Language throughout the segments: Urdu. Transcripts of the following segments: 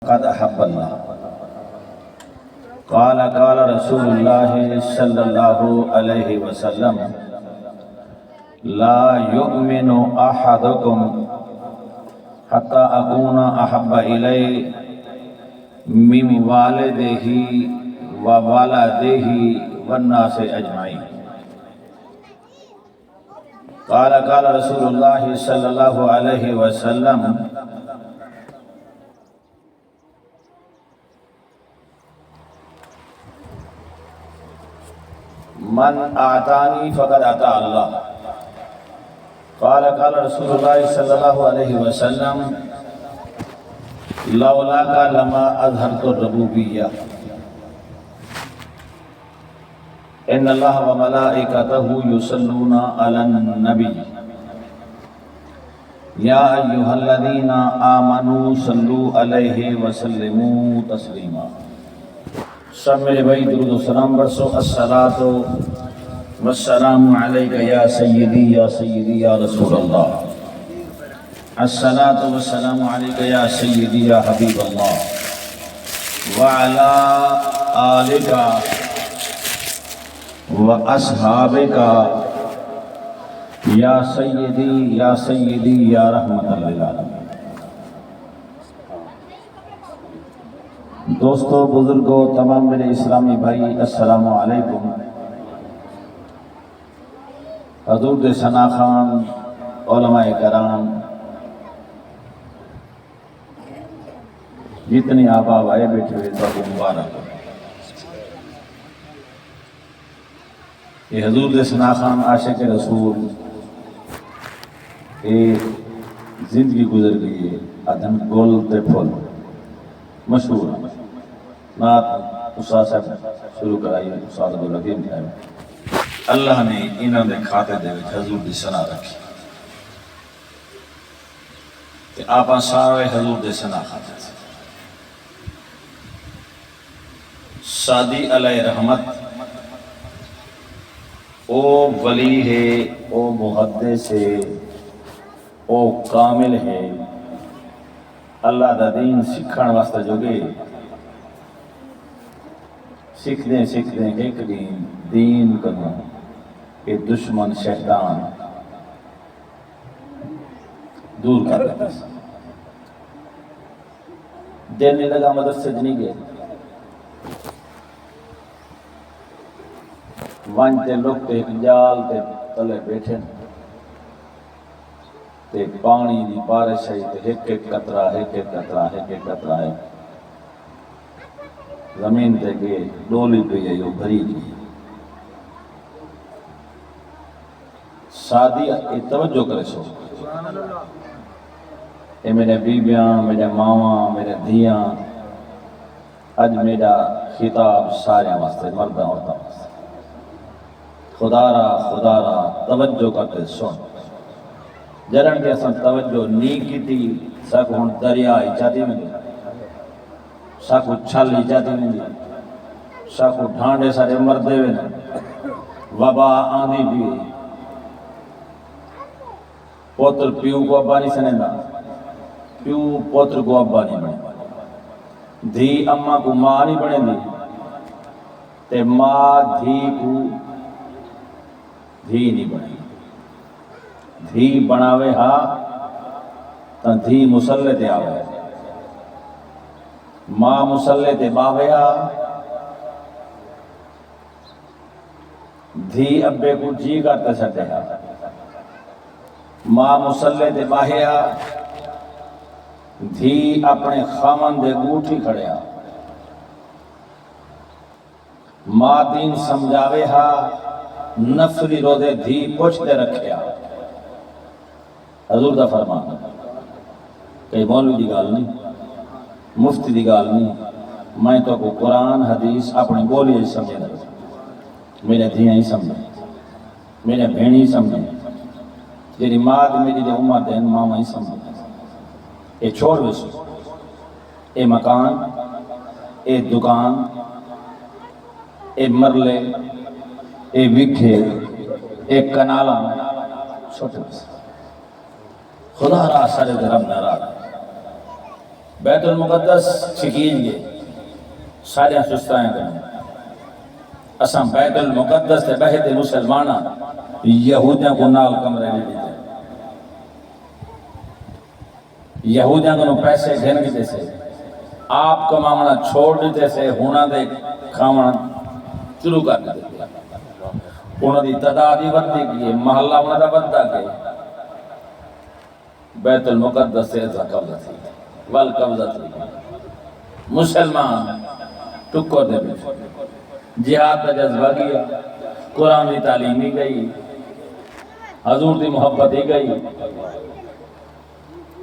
قد أحب الله. قال رسول الله صلى الله عليه وسلم: لا يؤمن أحدكم حتى أكون أحب إليه من والده وولده والناس أجمعين. قال رسول الله صلى الله عليه وسلم: من آتانی فقد آتا اللہ. قال رسول اللہ صلی اللہ علیہ وسلم: لولاک لما اظہرت الربوبیہ. ان اللہ وملائکتہ یصلون علی النبی یا ایہا الذین آمنوا صلوا علیہ وسلموا تسلیما. سب میرے بھائی درود و سلام برسو. الصلاۃ والسلام علیک یا سیدی یا سیدی یا رسول اللہ. الصلاۃ والسلام علیک یا سیدی یا حبیب اللہ وعلی آلک واصحابک یا سیدی یا رحمت للعالمین. دوستو، بزرگوں، تمام میرے اسلامی بھائی، السلام علیکم. حضور دے ثنا خان، علماء کرام، جتنی آبا بھائی بیٹھے ہوئے تو مبارک. یہ حضور دے ثنا خان عاشق رسول ایک زندگی گزر گئی ہے. ادھن گول تے پھول مشہور نات استاد صاحب شروع کرائی. استاد عبدالحکیم صاحب، اللہ نے انہوں نے کھاتے دے وچ حضور دی ثنا رکھی تے آپاں سارے حضور دے ثنا کھاتے تھے. سادی علیہ رحمت او ولی ہے، او محدث ہے، او کامل ہے. اللہ دا دین سکھن واسطے جو گئے سکھدیں ایک دین کرنا کہ دشمن شیطان دور کر دیتا. دل نہیں لگا مدرسے نہیں گئے. مانتے لوگ تے ایک جال تے تلے بیٹھے تے پانی دی بارش ہے تے ایک قطرہ ہے زمین تے گئے ڈولی پہ ہے وہ بھری گئی. سادی توجہ کرے سو. اے میرے بیبیاں، میرے ماواں، میرے دھیاں، اج میرا خطاب سارے واسطے، مرداں عورتاں واسطے. خدا را توجہ کرتے سن. جرن کے سن توجہ نہیں کی تھی سکھ ہن دریا ایچاتی میں سکھ چھل ایچاتی میں سکھ ڈھانڈے سارے مردے ہوئے وبا آندھی بھی. پوتر پیو کو ابا نہیں سنیں دا، پیو پوتر کو ابا نہیں بنے، دھی اماں کو ماں نہیں بنے دی تے ماں دھی کو دھی نہیں بنے. دھی بناوے ہاں تا دھی مسلح تے آوے، ماں مسلح تے باوے ہاں. دھی ابے کو جی کرتے سکتے ہاں، ماں مسلح تے باہے ہاں. دھی اپنے خامن دے گوٹھی کھڑے ہاں. ماں دین سمجھاوے ہاں، نفری رو دے دھی پوچھتے رکھے ہاں. حضور دا فرمان کئی مولوی دی گال نہیں، مفتی دی گال نہیں. میں تو کو قرآن حدیث اپنی بولی ہی سمجھے گا. میرے دھیاں ہی سمجھے، میرے بھین ہی سمجھے، جیری ماد میری دے امت دین ماما ہی سمجھے. اے چھوڑ ویسو، اے مکان، اے دکان، اے مرلے، اے وکھے، اے کنالا چھوٹے ویسو. خدا را سارے دے رب نہ را بیت المقدس چھکیج گئے سارے سستائیں کریں اساں بیت المقدس تے بہت مسلمانہ یہودیاں کو نال کمرے لے دیتے یہودیاں کو پیسے گھن گئے سے آپ کمامنا چھوڑ دیتے سے ہونا دے کھامنا شروع کر دیتے انہوں دی تعدادی بدی کی محلہ انہوں دا بدہ کے بیت المقدس سے ایسا قبضہ تھی والقبضہ تھی مسلمان ٹکر دے بھی جہاد کا جذبہ کیا قرآن دی تعلیم ہی گئی حضور دی محبت ہی گئی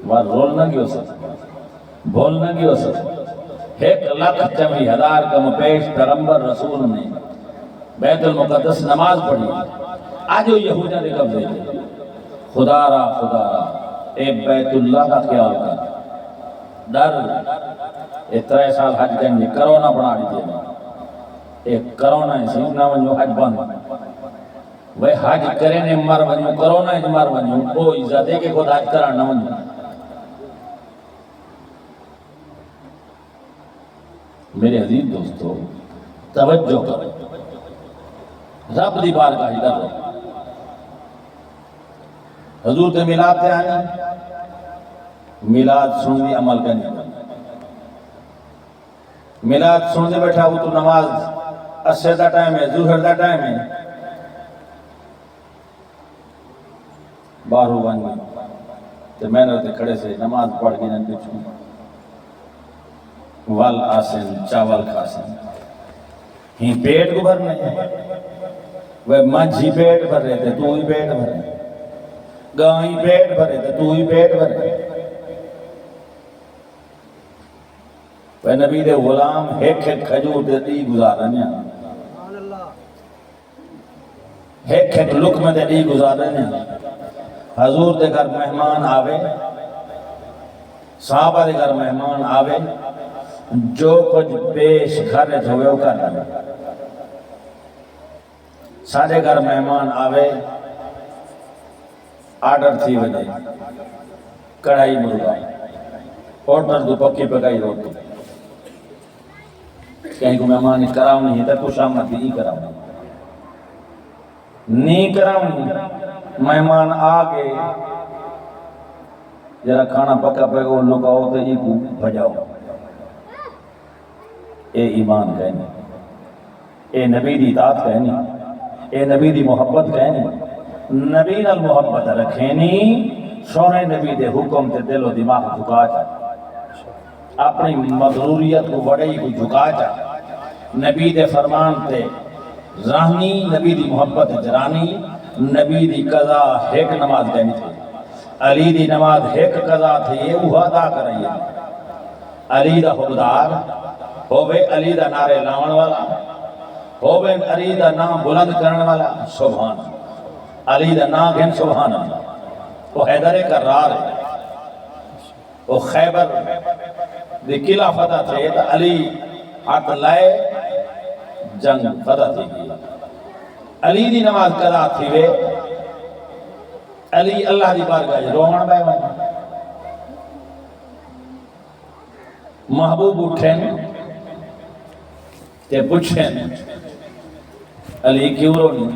وہ رولنا کی ہو سکتا بولنا کی ہو سکتا 1,40,000 کم پیش پیغمبر رسول نے بیت المقدس نماز پڑھی آج وہ یہودیاں دے قبضے تھے خدا را اے بیت اللہ کا خیال کر ڈر 3 سال حج کرنے کرونا بنا دیتے ہیں ایک کرونا ایسی نہ ونجو حج بند وہ حج کریں مر ونجو کرونا ہے مر ونجو وہ عزت ہے کہ خود حج کرا نہ ونجو میرے عزیز دوستو توجہ کرو رب دی بارگاہ ادھر رہو حضور تے میلاد تے آئے میلاد سننی عمل کرنی میلاد سننے بیٹھا وہ تو نماز عصر دا ٹائم ہے ظہر دا ٹائم ہے باہروں بن گئی تو میں نے تے کھڑے سے نماز پڑھ کے نہ پوچھوں وال آسن چاول کھاسن ہی پیٹ کو بھرنے وہ مجھی پیٹ بھر رہے تھے تو ہی پیٹ بھر رہے گاؤں ہی پیٹ بھر رہے تھے تو ہی پیٹ بھر رہے وہ نبی دے غلام ایک کھجور دے گزارنے ایک لقمہ دے گزارنے حضور دے گھر مہمان آوے صحابہ دے گھر مہمان آوے جو کچھ پیش گھر ہوئے وہ کرنا سارے گھر مہمان آوے آرڈر تھی وجہ کڑھائی مرغا ہوٹل دو پکی پکائی روٹی کہیں کو مہمان کراؤں نہیں تھا کچھ آمد نہیں کراؤں نہیں کراؤں مہمان آگے جرا کھانا پکا پکا ان لوگ آؤ تو یہ کو بھجاؤ اے ایمان کہنے اے نبی دی اطاعت کہنے اے نبی دی محبت کہنے نبی نال محبت رکھینی سونے نبی دے حکم تے دل و دماغ جھکا جا اپنی مغروریت کو بڑے کو جھکا جا نبی دے فرمان تے رانی نبی دی محبت جرانی نبی دی قضا ایک نماز کہنی تھی علی دی نماز ایک قضا تھی یہ وہ ادا کر رہی ہے علی دا حبدار ہووے علی دا نعرے لاؤن والا ہووے علی دا نام بلند کرنے والا سبحان علی دا نام گھن سبحان اللہ وہ حیدر کرار ہے وہ خیبر دی قلعہ فتح تھے تو علی ہاتھ لائے جنگ فتح تھی علی دی نماز قضا تھی وے علی اللہ دی بارگاہ رومن بے وہاں محبوب اٹھیں تے پوچھیں علی کیوں رونی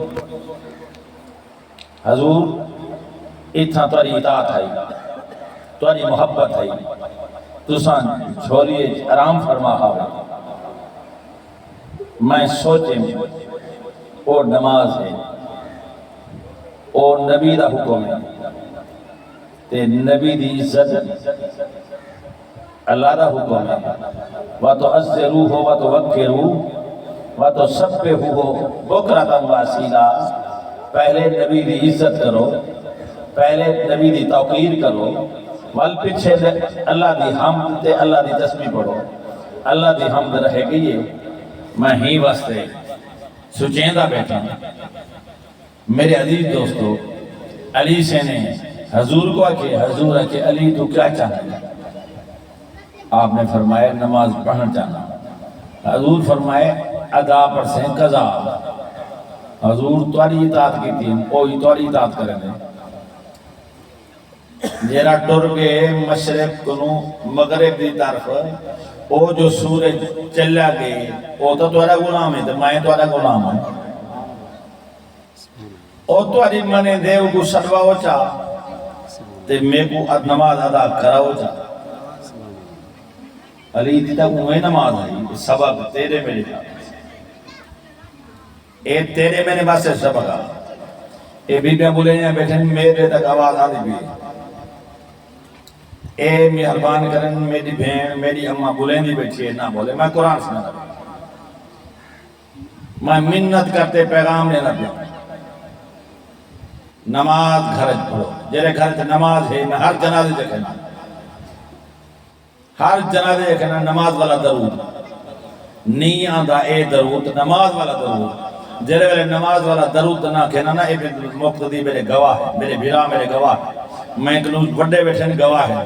حضور اتنا تاری اطاعت ہے تاری محبت ہے تسان چھوڑیے آرام فرما ہاوے میں سوچے اور نماز ہے اور نبی دا حکم ہے تے نبی دی عزت اللہ دا حکم ہے وَتُعَزِّرُوهُ وَتُوَقِّرُوهُ وَتُسَبِّحُوهُ بُكْرَةً وَأَصِيلًا پہلے نبی دی عزت کرو پہلے نبی دی توقیر کرو وال پیچھے اللہ دی حمد تے اللہ دی تسبیح پڑھو اللہ دی حمد رہے گی یہ میں ہی واسطے سچیندہ بیٹھا میرے عزیز دوستو علی سے نے حضور کو کہ حضور ہے کہ علی تو کیا چاہنا ہے آپ نے فرمایا نماز پڑھنا چاہنا حضور فرمائے ادا پر سے قضا حضور تواری اطاعت کی تھی کوئی تواری اطاعت کرنے جیرا ٹر گئے مشرق کو مغرب دی طرف او جو سورج چلا گئے او تو تھوڑا غلام ہے تو میں تھوڑا غلام ہوں او تو علی منے دے کو سلوا ہو چا تے میں کو نماز ادا کرا ہو چا علی دیتا کو میں نماز آئی سبب تیرے میرے جا اے تیرے میں نے بات سے سبق آ اے بی بیاں بولے ہیں بیٹھیں میرے تک آواز آ دی بھی اے مہربان کرن میری بہن میری اماں بولیں دی بیٹھی ہے نہ بولے میں قرآن سنا رہا میں منت کرتے پیغام لینا پیا نماز گھر پڑھو جیرے گھر سے نماز ہے میں ہر جنازے دیکھنا ہر جنازے دیکھنا نماز والا درود نہیں آندا اے درود نماز والا درود جیرے والے نماز والا درود نہ کہنا نا اے مقتدی میرے گواہ ہے میرے بھیرا میرے گواہ ہے میں کنو بڑے بیٹھن گواہ ہے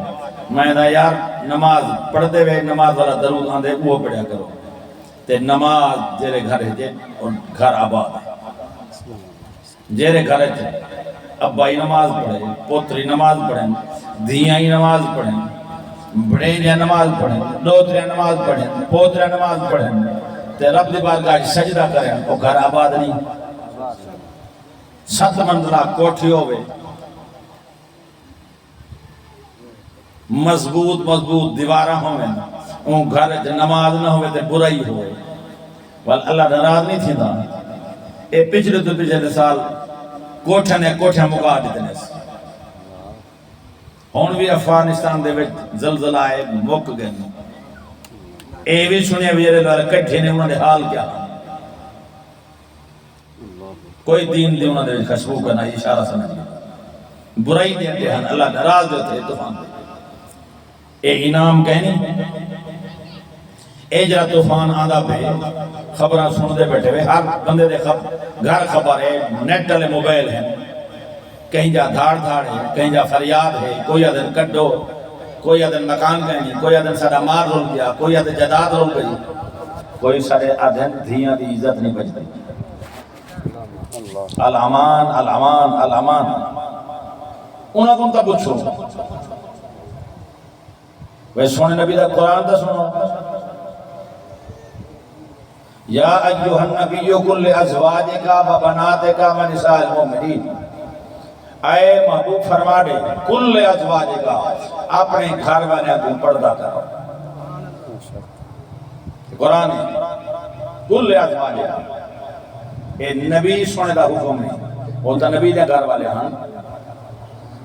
میں دا یار نماز پڑھتے ہوئے نماز والا درود آندے وہ پڑھیا کرو تے نماز جیرے گھر ہے اور گھر آباد ہے جیرے گھر ہے ابائی نماز پڑھے پوتری نماز پڑھیں دھیائی نماز پڑھیں بڑے نماز پڑھیں دوترے نماز پڑھیں پوترے نماز پڑھیں تے رب دی بارگاہ سجدہ کریں وہ گھر آباد نہیں 7 منزلہ کوٹھی ہوئے مضبوط دیوارہ ہوئے ان گھر نماز نہ ہوئے تے برائی ہوئے وال اللہ ناراض نہیں تھی دا اے پچھلے تو پچھلے سال کوٹھے مکا دیتے سے ہون بھی افغانستان دے وچ زلزلہ آئے مک گئے اے بھی سنیا بھی جیرے دوارے کٹھے نے انہوں نے حال کیا کوئی دین دے انہوں نے خشبو کرنا اشارہ سمجھا برائی دیتے ہیں اللہ ناراض دیتے ہیں طوفان دے اے انعام کہنی اے جرا طوفان آدھا پہ خبرہ سن دے بیٹھے ہوئے ہر بندے دے گھر خبر ہے نیٹ والے موبائل ہیں کہیں جا دھاڑ ہے کہیں جا فریاد ہے کوئی آدھن کڈو کوئی آدھن مکان کہیں کوئی آدھن ساڑا مار رول گیا کوئی آدھن جداد رول گئی کوئی ساڑے آدھن دھیاں دی عزت نہیں بچ دی الامان الامان الامان انہاں کون تا پوچھو وہ سونے نبی دا قرآن تا سنو یا ایوہ النبی کل ازواجکا و بناتکا و نساء المؤمنین اے محبوب فرما دے کل ازواجکا اپنے گھر والے کو پردہ کرو قرآن ہے کل ازواجکا اے نبی سونے دا حکم نہیں وہ تا نبی دے گھر والے ہاں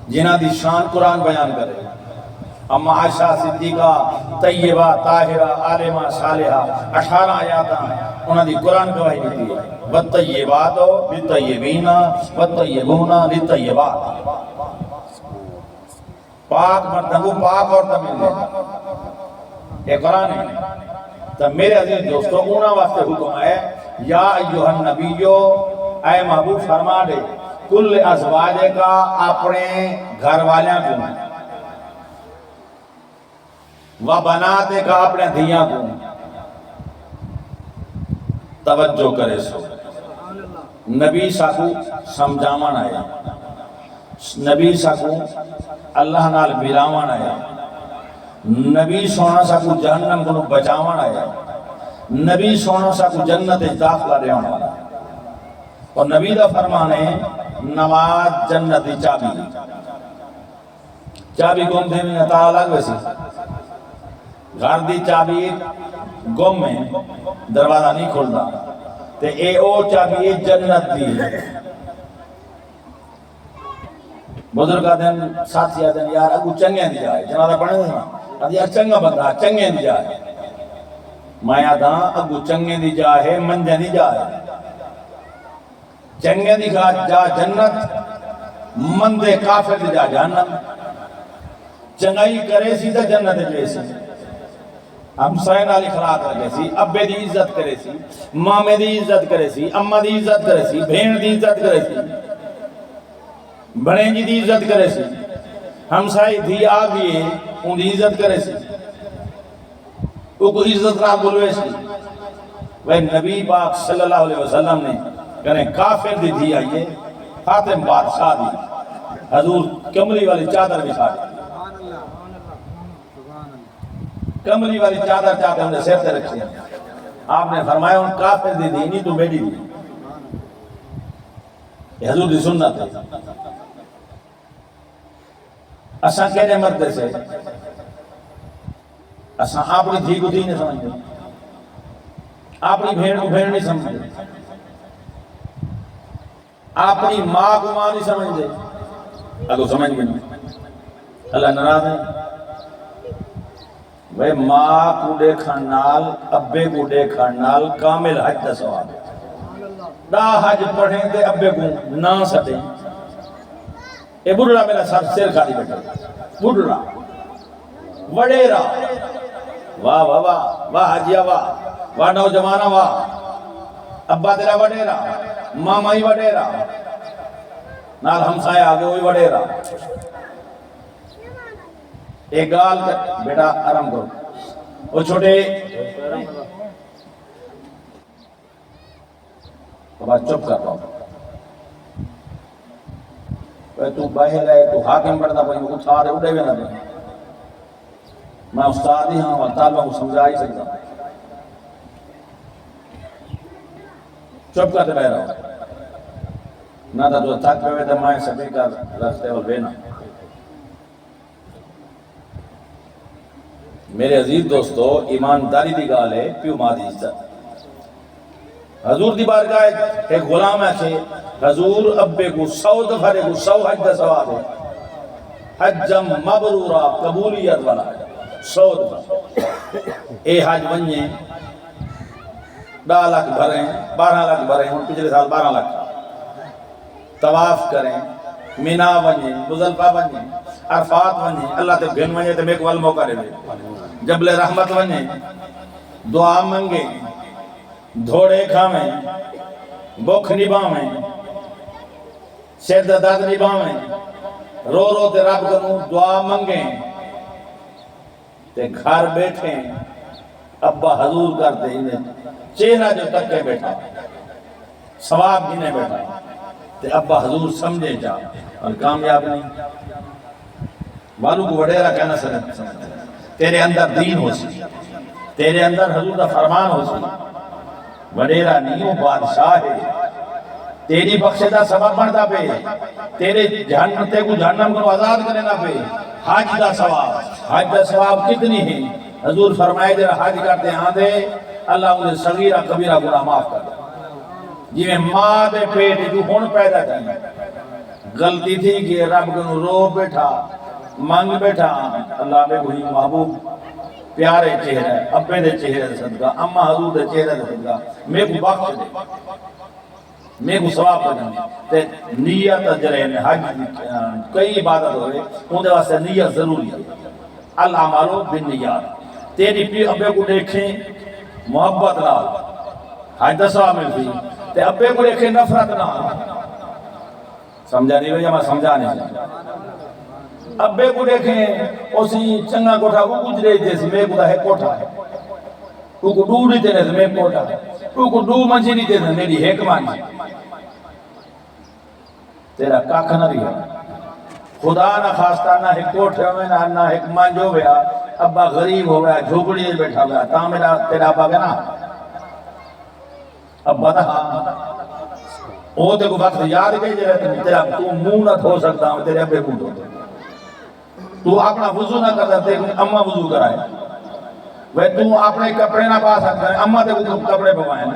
جنہ دی شان قرآن بیان کرے اما عائشہ صدیقہ طیبہ طاہرہ عالمہ صالحہ 18 آیات انہوں نے قرآن گواہی دیتی ہے وَالطَّيِّبَاتُ لِلطَّيِّبِينَ وَالطَّيِّبُونَ لِلطَّيِّبَاتِ پاک مردوں کو پاک اور تمیل دے یہ قرآن ہے تو میرے عزیز دوستو انہاں واسطے حکم ہے یا ایوہ النبیو اے محبوب فرما دے کل ازواجے کا اپنے گھر والیاں کو وہ بناتے کا اپنے دھیاں کو توجہ کرے سو نبی ساکو سمجھامان آیا نبی ساکو اللہ نال ملاوان آیا نبی سونا ساکو جہنم کو بچاوان آیا نبی سونا ساکو جنت داخلہ رہن والا اور نبی دا فرمانے نماز جنت چابی گم دے میں تعالیٰ الگ ویسی گھر دی چابی گم میں دروازہ نہیں کھلتا تے اے او چابی جنت دی بزرگ آدھن ساتھی آدھن یار اگو چنگیں دی جائے جنازہ پڑھنے دے نا یار چنگا بندہ چنگیں دی جائے میں آدھا اگو چنگیں دی جائے منجیں دی جائے چنگیں دی جا جنت مندے کافر دی جا جہنم چنگائی کرے سی تا جنت جے سی ہم سائن علی خلاق رکھے سی ابے دی عزت کرے سی مامے دی عزت کرے سی اممہ دی عزت کرے سی بھین دی عزت کرے سی بڑیں جی دی عزت کرے سی ہم سائی دی آگئے ان دی عزت کرے سی وہ کو عزت رہا بلوے سی وہ نبی پاک صلی اللہ علیہ وسلم نے کہنے کافر دی دی آئیے خاتم بادشاہ دی حضور کملی والی چادر بچھا دی، کملی والی چادر چاہتے انہیں سر تے رکھی، آپ نے فرمایا ان کافر دی دینی تو بیٹی دی، یہ حضور دی سنت ہے۔ اساں کہنے مردے سے اساں اپنی دھی کو دھی نہیں سمجھتے، اپنی بھیڑ کو بھیڑ نہیں سمجھتے، اپنی ماں کو ماں نہیں سمجھتے، اگو سمجھ گئے اللہ ناراض ہے۔ بھئی ماں کو دیکھن نال ابے کو دیکھن نال کامل حج دا ثواب ہے۔ دا حج پڑھیں دے ابے کو نہ سٹیں، اے بڑھڑا میرا سر کھالی بیٹھا، بڑھڑا وڈیرا، واہ واہ واہ واہ حجیہ واہ نوجوانہ واہ، ابا تیرا وڈیرا، ماما ہی وڈیرا، نال ہمسائے آگے ہوئی وڈیرا۔ ایک گال کر بیٹا آرام کرو، وہ چھوٹے بابا چپ کر پاؤ، تو باہر ہے تو حاکم پڑھتا پہنی وہ سارے اڑے ہوئے نہ پہنی، میں استاد ہی ہاں طالبہ کو سمجھا ہی سکتا ہوں، چپ کرتے بہ رہا ہوں نہ تھا تو تھک پہ تو میں سبھی کا رکھتے اور بینا۔ میرے عزیز دوستو ایمانداری دی گال ہے پیو ماں دی عزت۔ حضور دی بارگاہ ایک غلام ہے کہ حضور ابے کو 100 دفعہ کو 100 حج دا ثواب ہے، حجم مبرورا قبولیت والا 100 دفعہ اے حج بنیں 10 لاکھ بھریں 12 لاکھ بھریں، ہم پچھلے سال 12 لاکھ طواف کریں، مینا بنیں، مزدلفہ بنیں، عرفات بنیں، اللہ تے گھن بنیں تے میں کو موقع دے دے، جبل رحمت بنیں، دعا منگیں، دھوڑے کھاویں، بکھ نباویں، شدت نباویں، رو رو تے رب کنوں دعا منگیں تے گھر بیٹھیں ابا حضور کرتے ہی چہرہ جو تک کے بیٹھا ثواب گنے بیٹھا تے ابا حضور سمجھے جا اور کامیاب نہیں۔ والو کو وڈیرہ کہنا سکتا تیرے اندر دین ہو سی، تیرے اندر حضور کا فرمان ہو سی، وڈیرہ نہیں ہو بادشاہ ہے، تیری بخشدہ سبب بڑھتا پہ، تیرے جہنم کو جہنم کو آزاد کرنا پہ، حج دا ثواب، حج دا ثواب کتنی ہے؟ حضور فرمائے جرا حج کرتے ہاں دے اللہ انہیں صغیرہ کبیرہ گناہ معاف کر دے۔ جی میں ماں دے پیٹ جو ہون پیدا کی غلطی تھی کہ رب کو رو بیٹھا مانگ بیٹھا، اللہ میں وہی محبوب پیارے چہرے ابے دے چہرے صدقہ اما حضور دے چہرے صدقہ میں کو بخش دے، میں کو ثواب بنا تے نیت جرے حج کئی عبادت ہوئے ان دے واسطے نیت ضروری ہے۔ الاعمال بالنیات، تیری پی ابے کو دیکھیں محبت نال حج دا ثواب ملتی تے ابے کو دیکھیں نفرت نال، سمجھا نہیں ہوئی یا میں سمجھا نہیں، ابے کو دیکھیں اسی چنگا کوٹھا کو گجرے جیسے میں کو دا ہے کوٹھا ہے، تو کو دو نہیں دینے سے میں کوٹھا ہے، تو کو دو منجی نہیں دینے میری ایک مانجی، تیرا کاکھ نہ رہا خدا نہ خواستہ نہ ایک کوٹھے ہوئے نہ ایک مانجو ہویا، ابا غریب ہو گیا جھوپڑی میں بیٹھا گیا، تا میرا تیرا ابا گیا نا ابا دا وہ تے کو وقت یاد گئی جائے تیرا تو منہ نہ دھو سکتا ہوں تیرے ابے منہ دھو تو اپنا وضو نہ کرتا تے اممہ وضو کرائے، وہ تو اپنے کپڑے نہ پا سکتا ہے اممہ تے کو کپڑے پوائیں،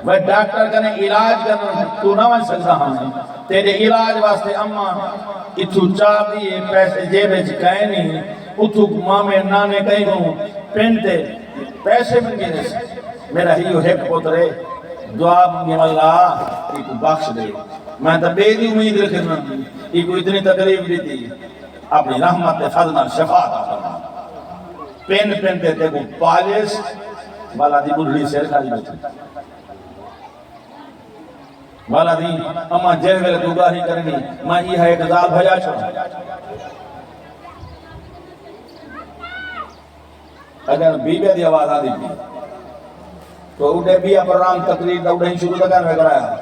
وہ ڈاکٹر کنے علاج کرنا تو نہ ون سکتا ہوں تیرے علاج واسطے اممہ اتھو چاہ دیئے پیسے جیبے چکائے نہیں، اتھو مامے نانے کہیں گوں پینٹے پیسے من گئے سے میرا ہیو ایک پترے دعا منگے اللہ ایک بخش دے، میں تو بے دی امید رکھنا ایک اتنی تکلیف دی تھی اپنی رحمت فضل شفاعت فرما پین پینٹے تے کو پالس والا دی بڑھڑی سیر کھالی بیٹھی والا دی اما جیل میں تو گاہی کرنی میں یہ ہے ایک دال بھجا چھوڑا اگر بی بے دی آواز آ دی تھی تو اٹھے بھی پروگرام تقریر دا اٹھے شروع تک میں کرایا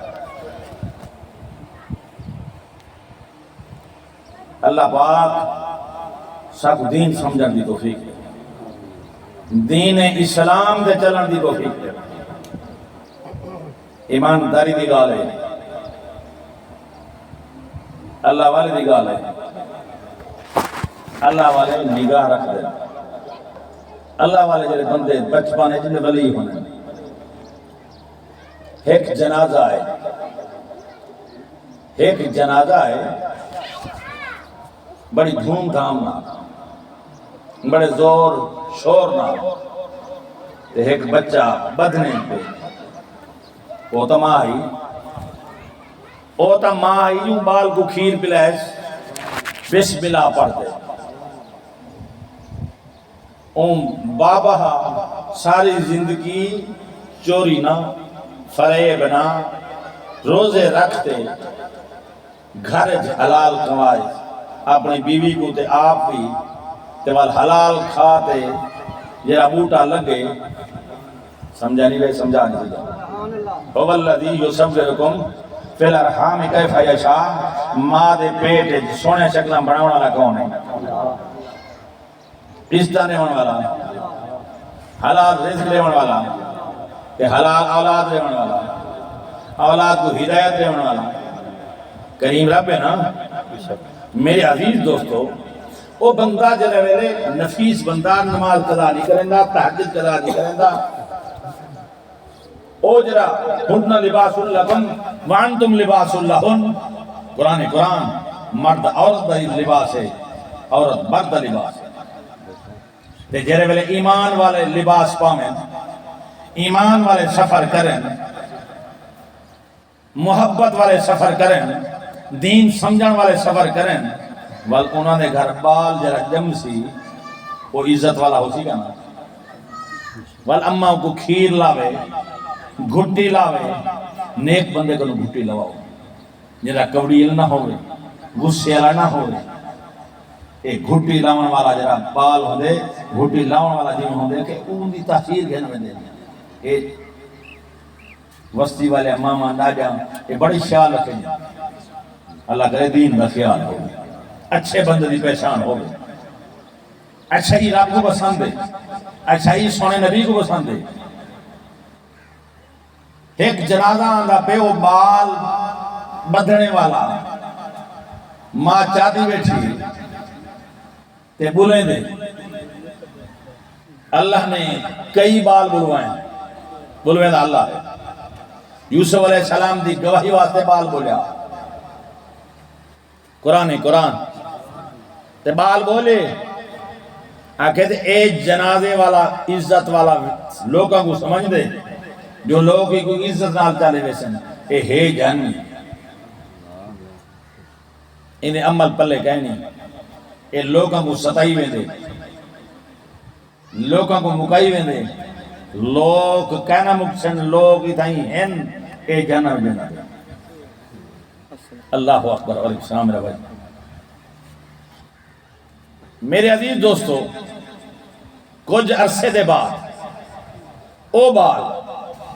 اللہ پاک سب دین سمجھن دی توفیق دے، دین اسلام دے چلن دی توفیق دے۔ ایمانداری دی گال ہے، اللہ والے دی گال ہے، اللہ والے نگاہ رکھ دے، اللہ والے جڑے بندے بچپانے جنہیں ولی ہونے، ایک جنازہ ہے، ایک جنازہ ہے، بڑی دھوم دھام نہ، بڑے زور شور نہ، ایک بچہ بدنے پہ وہ تا ماں ہی یوں بال کو کھیر پلائس بسم اللہ پڑھ دے، بابا ساری زندگی چوری نہ فریب نہ روزے رکھتے گھر حلال کمائے اپنی بیوی کو تے آپ بھی تے وال حلال کھاتے جرا بوٹا لگے سمجھا نہیں گئے سمجھا نہیں سمجھا هو الذی یصورکم فی الارحام کیف یشاء ماں دے پیٹ سونے شکلاں بناون والا کون ہے عزت دیون والا حلال رزق دیون والا کہ حلال اولاد دیون والا اولاد کو ہدایت دیون والا کریم رب ہے نا میرے عزیز دوستو وہ بندہ جلے ویلے نفیس بندہ نماز قضا نہیں کریں گا تہجد قضا نہیں کریں گا او جرا ہن لباس لکم وانتم لباس لہن قرآن مرد عورت دا لباس ہے عورت مرد دا لباس ہے تے جرے ویلے ایمان والے لباس پامیں ایمان والے سفر کریں محبت والے سفر کریں دین سمجھن والے سفر کریں وال انہوں نے گھر بال جرا جم سی وہ عزت والا ہو سی گا نا وال اماں کو کھیر لاوے گھٹی لاوے نیک بندے کو گھٹی لواؤ جرا کوڑیل نہ ہوئے غصے والا نہ ہوئے ایک گھٹی لاون والا جرا بال ہو دے گھٹی لاون والا جی ہو دے کہ اون دی تاثیر گھن میں دے اے وسطی والے ماما ناجا یہ بڑی خیال رکھیں اللہ کرے دین کا خیال ہو اچھے بندے دی پہچان ہو اچھا ہی رب کو پسند ہے اچھا ہی سونے نبی کو پسند ہے ایک جنازہ آندہ پہ وہ بال بدھنے والا ماں چاہتی بیٹھی تے بولیں دے اللہ نے کئی بال بلوائیں بلوائیں دا اللہ ہے یوسف علیہ السلام دی گواہی واسطے بال بولیا قرآن تے بال بولے آکھے تے اے جنازے والا عزت والا لوگوں کو سمجھ دے جو لوگ ہی کوئی عزت نال چالے ویسن اے ہے جہنمی انہیں عمل پلے کہنی اے لوگوں کو ستائی ویندے لوگوں کو مکائی ویندے لوگ کہنا مکسن لوگ اتھائی ہیں اے جہنم جنہ دے اللہ اکبر اور اسلام رہا میرے عزیز دوستو کچھ عرصے دے بعد او بال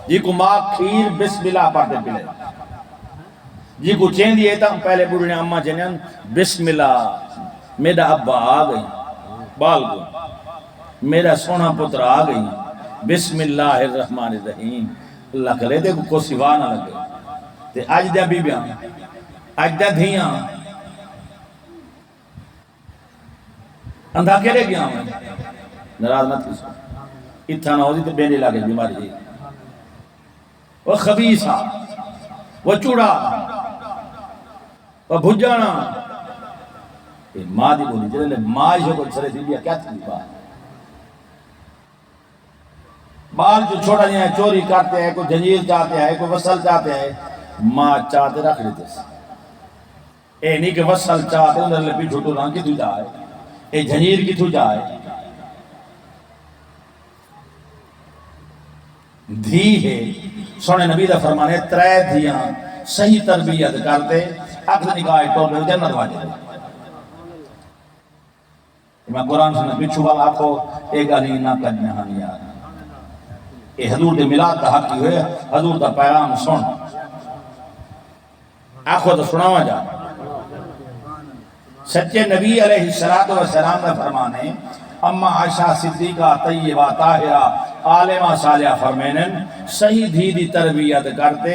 جی کو ماں کھیر بسم اللہ پڑھتے پلے جی کو چین دیئے تھا پہلے بڑھنے اممہ چینیاں بسم اللہ میرا ابا آ گئی بال کو میرا سونا پتر آ گئی بسم اللہ الرحمن الرحیم اللہ کرے دے کو سوا نہ لگے تے آج دیا بی بیاں آج دیا دھیاں اندھا کے لے گیا ہوں نراز مت کسو اتھا نہ ہو دی تے بینے لگے بیماری جی وہ خبیصہ وہ چوڑا وہ بھجانا ماں دی بولی جلے ماں جو کو سرے دی لیا کیا تھی بال جو چھوڑا جائے چوری کرتے ہیں کوئی جنجیر چاہتے ہیں کوئی وصل چاہتے ہیں ماں چاہتے رکھ لیتے ہیں اے نہیں کہ وصل چاہتے ہیں انہیں لپی جھوٹو ران کی تو جائے اے جنجیر کی تو جائے دھی ہے سونے نبی دا فرمانے ترے دھیاں صحیح تربیت کرتے اکس نکاہ ٹول میں جنت واجے میں قرآن سنے بچھو والا آپ کو ایک علی نہ کجنے ہاں یار اے حضور دے ملاد دا حق کی ہوئے حضور دا پیغام سن آنکھوں تو سناوا جا سچے نبی علیہ السلام نے فرمانے اما عائشہ صدیقہ طیبہ طاہرہ عالمہ صالحہ فرمینن صحیح دھی دی تربیت کرتے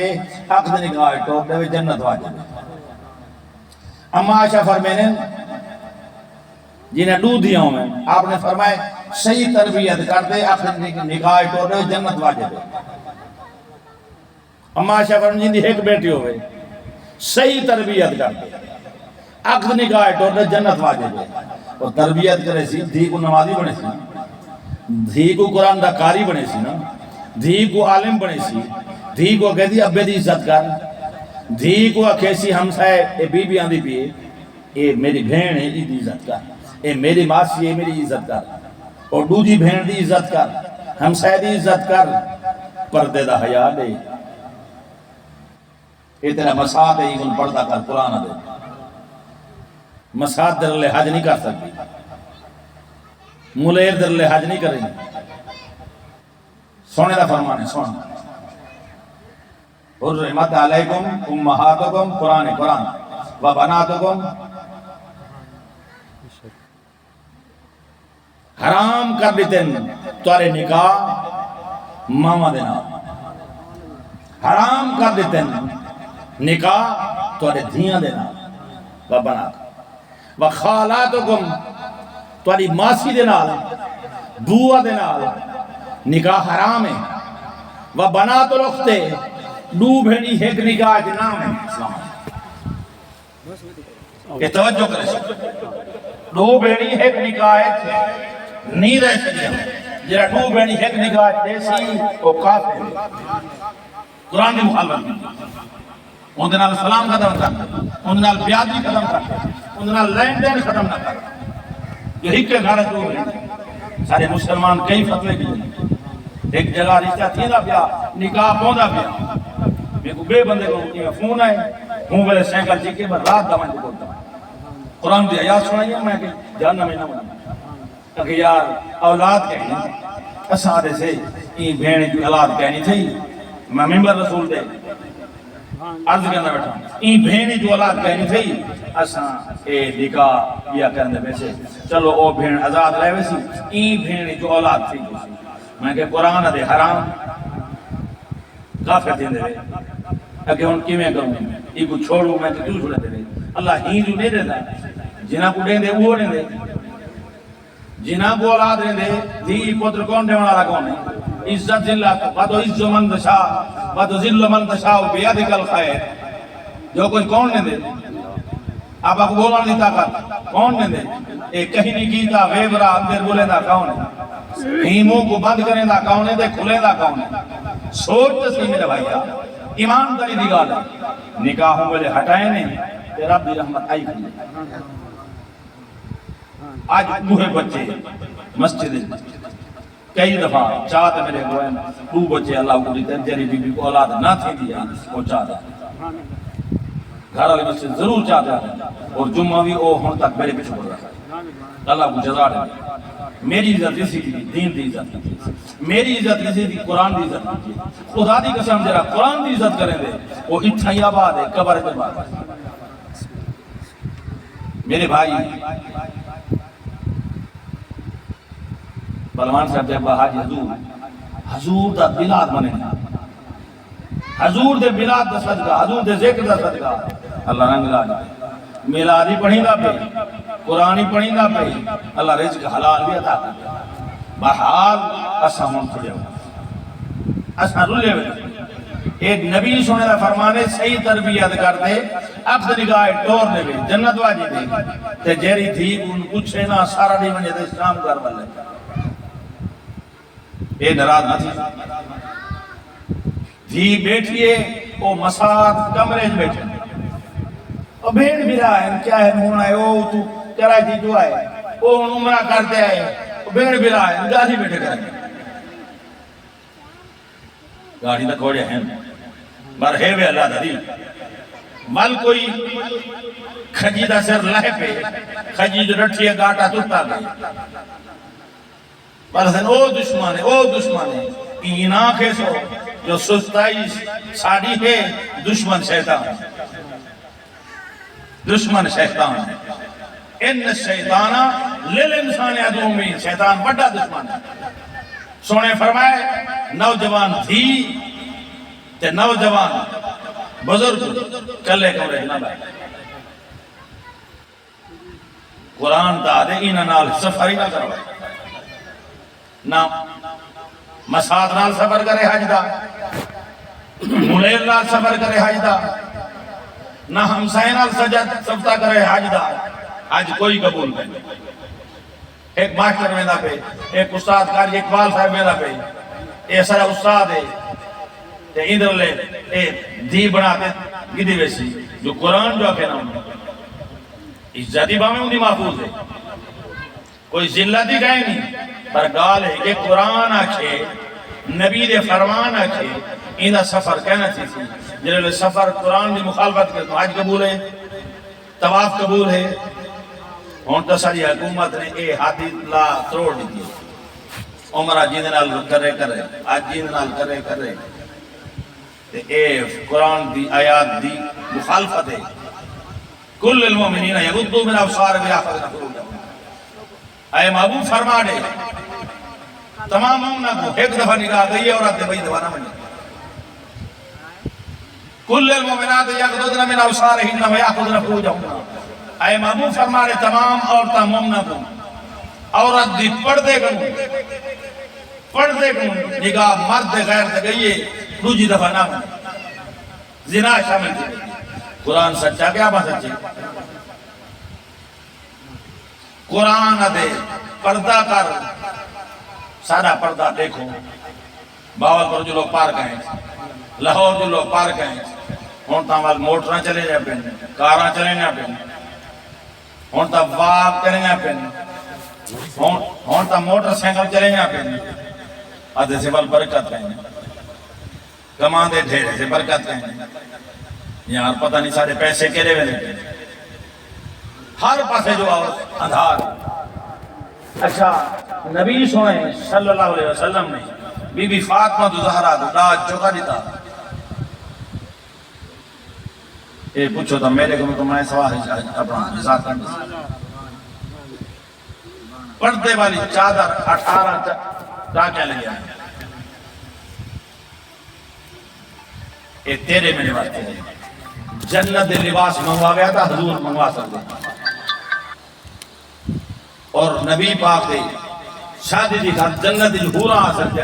عقد نکاح ٹوک دے جنت واجب اما عائشہ فرمینن جنہیں دو دیا ہوں میں آپ نے فرمائے صحیح تربیت کرتے عقد نکاح ٹوک دے جنت واجب اما عائشہ فرمینن جن دی ایک بیٹی ہوئے صحیح تربیت کرتے عقد نکاح ٹوک دے جنت واجب اور تربیت کرے سی دھی کو نمازی بنے سی دھی کو قرآن دا قاری بنے سی نا دھی کو عالم بنے سی دھی کو کہتی ابے دی عزت کر دھی کو کیسی ہمسائے اے بی بی آندھی پیے اے میری بہن ہے دی عزت کر اے میری ماسی ہے میری عزت کر اور دوجی بہن دی عزت کر ہمسائے دی عزت کر پردے دا حیا دے اے تیرا مساد ہے ایگن پردہ کر قرآن دے مساد در لحاظ نہیں کر سکتی ملیر در لحاظ نہیں کریں سونے دا فرمانے سونے حرمت علیکم امہاتکم قرآن و بناتکم حرام کر دیتے تورے نکاح ماما دینا حرام کر دیتے نکاح تورے دھیاں دینا و بناتکم و خالاتکم تواری ماسی دے نال بوا دے نال نکاح حرام ہے و بنات رختے دو بھینی ایک نکاح کے نام ہے اسلام کہ توجہ کرے سکتے دو بھینی ایک نکاح ہے نہیں رہ سکتے جرہ دو بھینی ایک نکاح دیسی وہ کافر ہے قرآن کی مخالفت ان دے نال سلام ختم کرتے ان دے نال بیادی ختم کرتے ان دے نال لین دین ختم نہ کرتے یہی کے گھر جو ہے سارے مسلمان کئی فتوے کی ایک جگہ رشتہ تھی دا پیا نکاح پوندا پیا میں کو بے بندے کو فون آئے ہوں بلے سینکل جی کے بعد رات دمائیں کو بولتا قرآن دی آیات سنائی ہے میں کہ جاننا میں نہ بنا کہ یار اولاد کہنی اسادے سے این بھینے کی اولاد کہنی تھی میں ممبر رسول دے عرض کرنا بیٹھا این بھینے جو اولاد کہنی تھی اساں اے نکاح یا کرنے میں سے چلو او بھین آزاد رہے ویسی این بھین جو اولاد تھی میں کہ قرآن دے حرام کافر دیں دے اگر ان کی میں کروں یہ کو چھوڑوں میں کہ کیوں چھوڑے دے اللہ ہی جو نہیں دیتا جنہ کو دیں دے وہ دیں دے جنہ کو اولاد دیں دے دھی پتر کون دے والا کون ہے عزت ذلہ باتو عز من دشا باتو ذل من دشا بیادک الخیر جو کوئی کون دیں دے آپ کو بولنا نہیں طاقت کون نے دے ایک کہیں نہیں کیتا ویبرا اندر بولے دا کون ہے ہیموں کو بند کریں دا کون ہے دے کھلے دا کون ہے سوچ تسی میرے بھائیہ ایمان داری دی گال ہے نکاحوں والے ہٹائیں نہیں تے رب دی رحمت آئی کھلے آج موہے بچے مسجد کئی دفعہ چاہتے میرے گوئے تو بچے اللہ کو دیتے جری بی بی کو اولاد نہ تھی دیا وہ چاہتا گھر والی مسجد ضرور چاہتا ہے اور جمعہ بھی او ہون تک میرے پیچھے پڑ رہا ہے اللہ کو جزا دے میری عزت اسی کی دین دی عزت کی میری عزت اسی کی قرآن دی عزت کی خدا دی قسم جرا قرآن دی عزت کریں دے وہ اتھائی آباد ہے قبر کے بعد میرے بھائی بلوان صاحب جب حاجی حضور دا بلاد بنے حضور دے بلاد دا صدقہ حضور دے ذکر دا صدقہ اللہ رنگ لاج میلادی پڑھی دا پہ قرآنی پڑھی دا پہ اللہ رزق حلال بھی عطا کرتا بحال اسا ہم کھڑے ہو اسا رلے ہوئے ایک نبی سنے دا فرمانے صحیح تربیت کر دے عقد نگاہ ٹور دے جنت واجی دے تے جیری تھی ان پوچھے نا سارا دی منجے دے شام کر بلے اے نراز نہ تھی دھی بیٹھئے او مساد کمرے بیٹھے او بھیڑ بھیرا ہے کیا ہے ہونا ہے او تو کرائی تھی جو آئے او عمرہ کرتے آئے او بھیڑ بھیرا ہے گاڑی بیٹھے کریں گاڑی تک ہوڑے ہیں بر ہے وے اللہ دری مل کوئی کھجی دا سر لہے پہ کھجی جو رٹھئے گاٹا توتا گئی بلسن او دشمن ہے این آنکھیں سو جو سستائی ساڑی ہے دشمن شیطان ہے ان الشیطان للانسان عدو مبین، شیطان بڑا دشمن ہے۔ سونے فرمائے نوجوان دھی تے نوجوان بزرگ کلے کمرے نہ بیٹھے۔ قرآن دا دے انہاں نال سفر ہی نہ کرو، نہ مساد نال سفر کرے حج دا، منیر نال سفر کرے حج دا، نہ ہمسائے نال سجد سفتا کرے حج دا، حج کوئی قبول نہیں۔ ایک ماسٹر میں دا پہ، ایک استاد کاری اقبال صاحب میں دا پہ، اے سارا استاد ہے تے ادھر لے اے دی بناتے گدی ویسی جو قرآن جو کہنا ہوں عزتی باہمیں ان دی محفوظ ہے، کوئی ذلتی کہیں نہیں، پر گال ہے کہ قرآن آکھے نبی دے فرمان آکھے انہا سفر کہنا چیزی جنہوں سفر قرآن دی مخالفت کرتے ہیں، حج قبول ہے، طواف قبول ہے۔ ہون تو ساری حکومت نے اے حادی لا توڑ دی عمرہ جیندے نال کرے آج جیندے نال کرے تے اے قرآن دی آیات دی مخالفت ہے۔ کل المومنین یغضوا من ابصارہم ویحفظوا فروجہم، اے محبوب فرما دے تمام مومنہ کو ایک دفعہ نگاہ گئی عورت دے بئی دفعہ نہ منی۔ کل المومنات یغضضن من ابصارہن ویحفظن فروجہن، اے محبوب فرما دے تمام عورتاں مومنہ کو عورت دی پردے کنوں نگاہ مرد غیر دے گئی دوجی دفعہ نہ منی، زنا شامل تھی۔ قرآن سچا کیا بات سچی؟ قرآن دے پردہ کر، سارا پردہ دیکھو، باول پر جو لوگ پارک ہیں، لاہور جو لوگ پارک ہیں، ہون تا وال موٹراں چلے جا پین، کاراں چلے جا پین، ہون تا واک کرے جا پین، ہون تا موٹر سینکل چلے جا پین، آدھے سے بال برکت ہیں، کمان دے ڈھیرے سے برکت ہیں، یہاں پتہ نہیں سارے پیسے کیلے ہوئے لیتے ہر پاسے جو اندھار۔ اچھا نبی سوئے صلی اللہ علیہ وسلم نے بی بی فاطمہ تو زہرہ تو داج چکا دیتا، اے پوچھو تو میرے کو میں سوال اپنا ذات کرنے پردے والی چادر 18 ٹاکے لگیا ہے، اے تیرے میرے واسطے ہے۔ جنت لباس منگوا گیا تھا، حضور منگوا سکتے اور نبی پاک دے شادی دی گھر جنت حوراں آ سکتے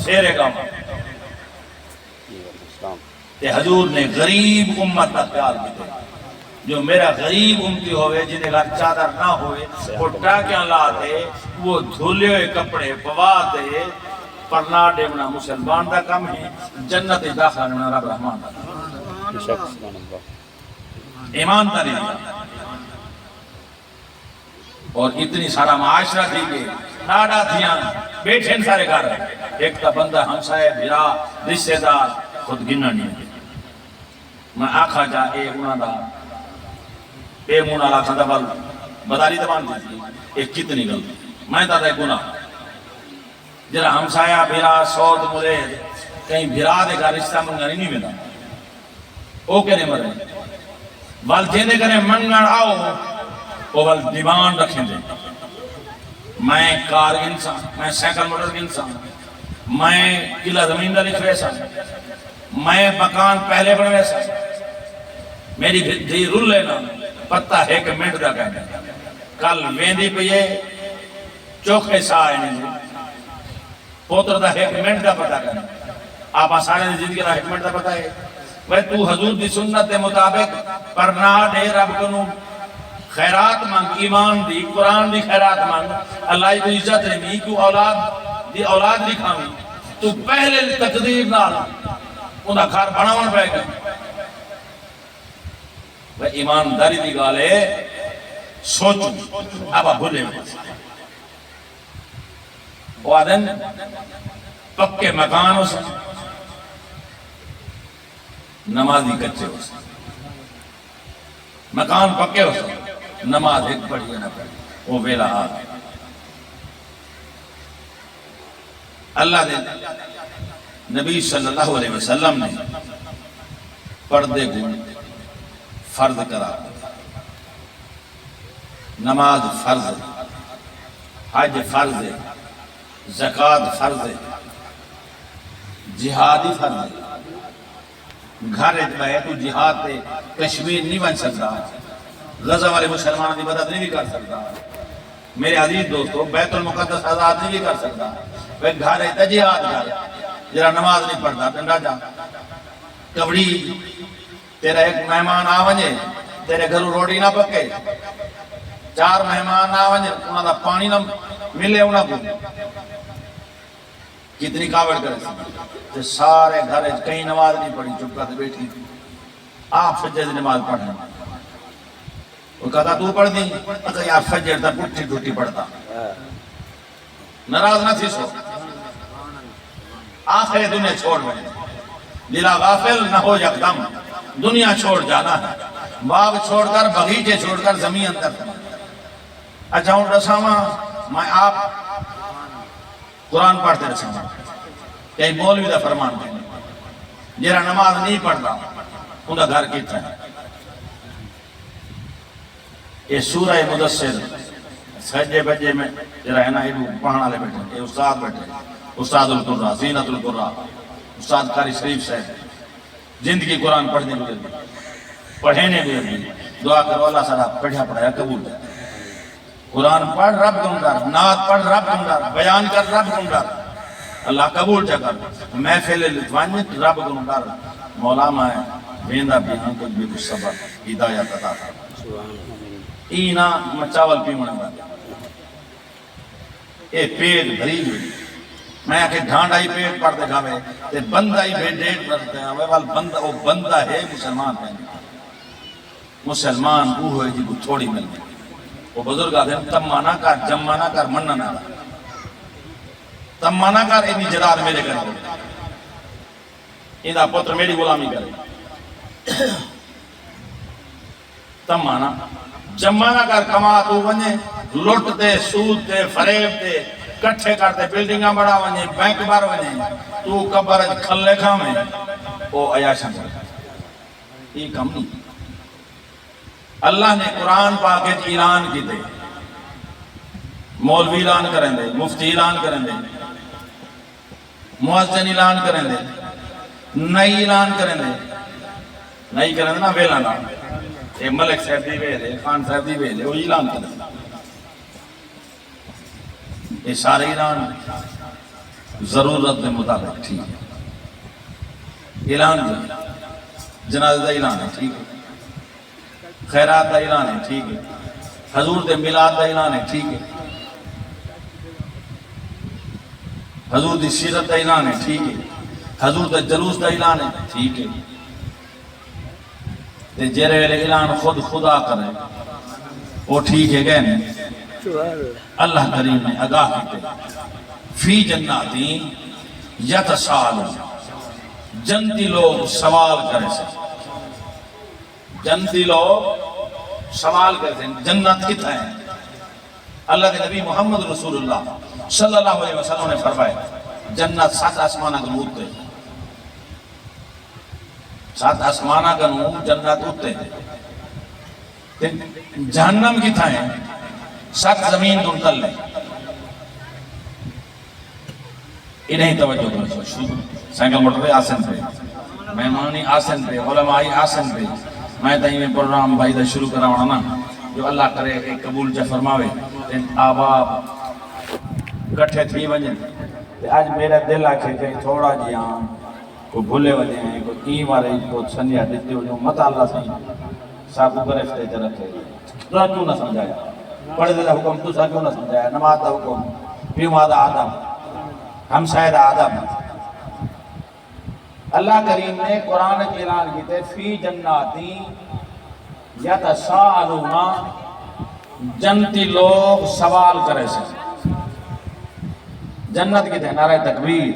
شیرے گاؤں تے حضور نے غریب امت کا خیال کیتے، جو میرا غریب امتی ہوئے جنہیں گھر چادر نہ ہوئے وہ ٹاکیاں لاتے، وہ دھولے ہوئے کپڑے پواتے، پرنا ڈیمنا مسلمان دا کم ہے، جنت داخلہ نمنا رب رحمان دا ایمان تاری اور اتنی سارا معاشرہ تھی کہ ناڑا تھیاں بیٹھیں سارے گھر ایک تا بندہ ہمسائے بھرا رشتہ دار خود گننا نہیں۔ میں آکھا جا اے انہاں دا اے مونا لاکھا دا بل بداری دبان دیتی ایک کتنی غلطی میں دادا ایک گناہ جرا ہمسایہ بھرا سود مرید کہیں بھرا دے گا رشتہ منگانی نہیں ملا او کہنے مرے وال جینے کرے منگن آؤ وہ وال دیوان رکھیں دے، میں کار انسان، میں سیکل موٹر انسان، میں قلعہ زمین دا لکھ ویسا، میں مکان پہلے بڑھ ویسا، میری دھی رول لینا پتہ ایک منٹ دا کہنے کل ویندی پیے چوکھے سائے نہیں پوتر دا ایک منٹ دا پتہ کہنے آپ آسانے دی زندگی دا ایک منٹ دا پتہ ہے وہ تو حضور دی سنت دے مطابق پرنا دے رب کنو خیرات مانگ، ایمان دی قرآن دی خیرات مانگ، اللہ کو عزت رہی تو اولاد لکھاوی تو پہلے تقدیر نال انہا گھر بناون پہ گا وہ ایمانداری دی گالے سوچو اب بھولے میں وہ آدھن پکے مکان ہو سکتے نمازی کچھے ہو سکتے مکان پکے ہو سکتے نماز ایک پڑھی نہ پڑھی وہ ویلا آگا اللہ دے نبی صلی اللہ علیہ وسلم نے پردے کو فرض کرا نماز فرض ہے، حج فرض ہے، زکوٰۃ فرض ہے، جہاد ہی فرض ہے۔ گھر بہے تو جہاد تے کشمیر نہیں بن سکتا، غزہ والے مسلمان کی مدد نہیں کر سکتا، میرے عزیز دوستو بیت المقدس آزاد نہیں کر سکتا، وہ گھر ہے جہاد گھر، جرا نماز نہیں پڑھتا ڈنڈا جا کبڑی تیرا ایک مہمان آ وجے تیرے گھروں روٹی نہ پکے، 4 مہمان آ وجے انہاں دا پانی نہ ملے انہاں کو کتنی کاوڑ کرے تے سارے گھر کہیں نماز نہیں پڑھی، چپ کر بیٹھی آپ فجر دی نماز پڑھنا، وہ کہتا تو پڑھ دی، اگر یار فجر تا پٹھی ٹوٹی پڑھتا، ناراض نہ تھی سو آخر دنیا چھوڑ بیٹھے، دلا غافل نہ ہو یکدم، دنیا چھوڑ جانا ہے، باغ چھوڑ کر بغیچے چھوڑ کر زمین اندر۔ اچھا ہوں رسامہ میں آپ قرآن پڑھتے رسامہ کہیں مولوی دا فرمان کہنے جیرا نماز نہیں پڑھتا ان کا گھر کیتا ہے۔ یہ سورہ مدثر سجے بجے میں جیرا ہے نا یہ پڑھنا لے بیٹھے، یہ استاد بیٹھے، استاد القرآن زینت القرآن استاد قاری شریف صاحب زندگی قرآن پڑھنے بھی پڑھنے بھی دعا کرو اللہ سارا پڑھیا پڑھایا قبول ہے، قرآن پڑھ رب گنگر، نعت پڑھ رب گنگر، بیان کر رب گنگر، اللہ قبول چکر محفل لطوانیت رب گنگر، مولا میں بیندہ بیان کچھ بھی کچھ سبق ہدایت عطا کر اینا مچاول پیمنے والا اے پیٹ بھری ہوئی میں آکے ڈھانڈا ہی پیٹ پڑھ دے گھاوے تے بندہ ہی بے ڈیٹ پڑھتے ہیں وہ بندہ ہے مسلمان ہے، مسلمان وہ ہے جی کو تھوڑی مل گئی، وہ بزرگ آدھے تمہ نہ کر جمع نہ کر منہ نہ کر، تمہ نہ کر اتنی جداد میرے کرے ایدہ پتر میری غلامی کرے، تمہ نہ جمع نہ کر، کما تو ونجے لٹ دے سود دے فریب دے کٹھے کرتے بلڈنگاں بڑھا ونجے بینک بار ونجے تو کبر کھلے کھامے او عیاشاں کرے، یہ کم نہیں۔ اللہ نے قرآن پاک اعلان کی دے، مولوی اعلان کریں دے، مفتی اعلان کریں دے، مؤذن اعلان کریں دے، نئی اعلان کریں دے، نئی کریں دے نا ویلانا اے ملک صاحب دی ویلے، خان صاحب دی ویلے، وہ اعلان کریں دے، یہ سارے اعلان ضرورت دے مطابق ٹھیک ہے، اعلان جنازہ دا اعلان ہے ٹھیک ہے، خیرات دا اعلان ہے ٹھیک ہے، حضور دے میلاد دا اعلان ہے ٹھیک ہے، حضور دی سیرت دا اعلان ہے ٹھیک ہے، حضور دے جلوس دا اعلان ہے ٹھیک ہے، تے جیرے ویلے اعلان خود خدا کرے وہ ٹھیک ہے گئے نہیں۔ اللہ کریم نے آگاہ کیتے فی جناتی یتساءلون، جنتی لوگ سوال کرے سے، جنتی لوگ سوال کرتے ہیں جنت کتنا ہے؟ اللہ کے نبی محمد رسول اللہ صلی اللہ علیہ وسلم نے فرمایا جنت 7 آسمانہ کا نور تے 7 آسمانہ کا نور جنت ہوتے ہیں، جہنم کتنا ہے؟ 7 زمین دن تل لیں، انہیں توجہ کرو، سینکل موٹر پہ آسن پہ مہمانی آسن پہ علمائی آسن پہ میں تہیں میں پروگرام بھائی دا شروع کرا ہونا نا جو اللہ کرے ایک قبول جا فرماوے آباب کٹھے تھی ونجن آج میرا دل آکھے کہ تھوڑا جی ہاں کو بھولے وجے ہیں کو این والے کو سنیا دیتے ہو جو مت اللہ سے ساکو گرفتے تے رکھے تو کیوں نہ سمجھایا، پڑھ دے دا حکم تو سا کیوں نہ سمجھایا، نماز دا حکم پیما دا آدم ہم شاید آدم۔ اللہ کریم نے قرآن کے اعلان کیتے فی جناتی یتساءلون، جنتی لوگ سوال کرے سے، جنت کہتے ہیں نعرہ تکبیر،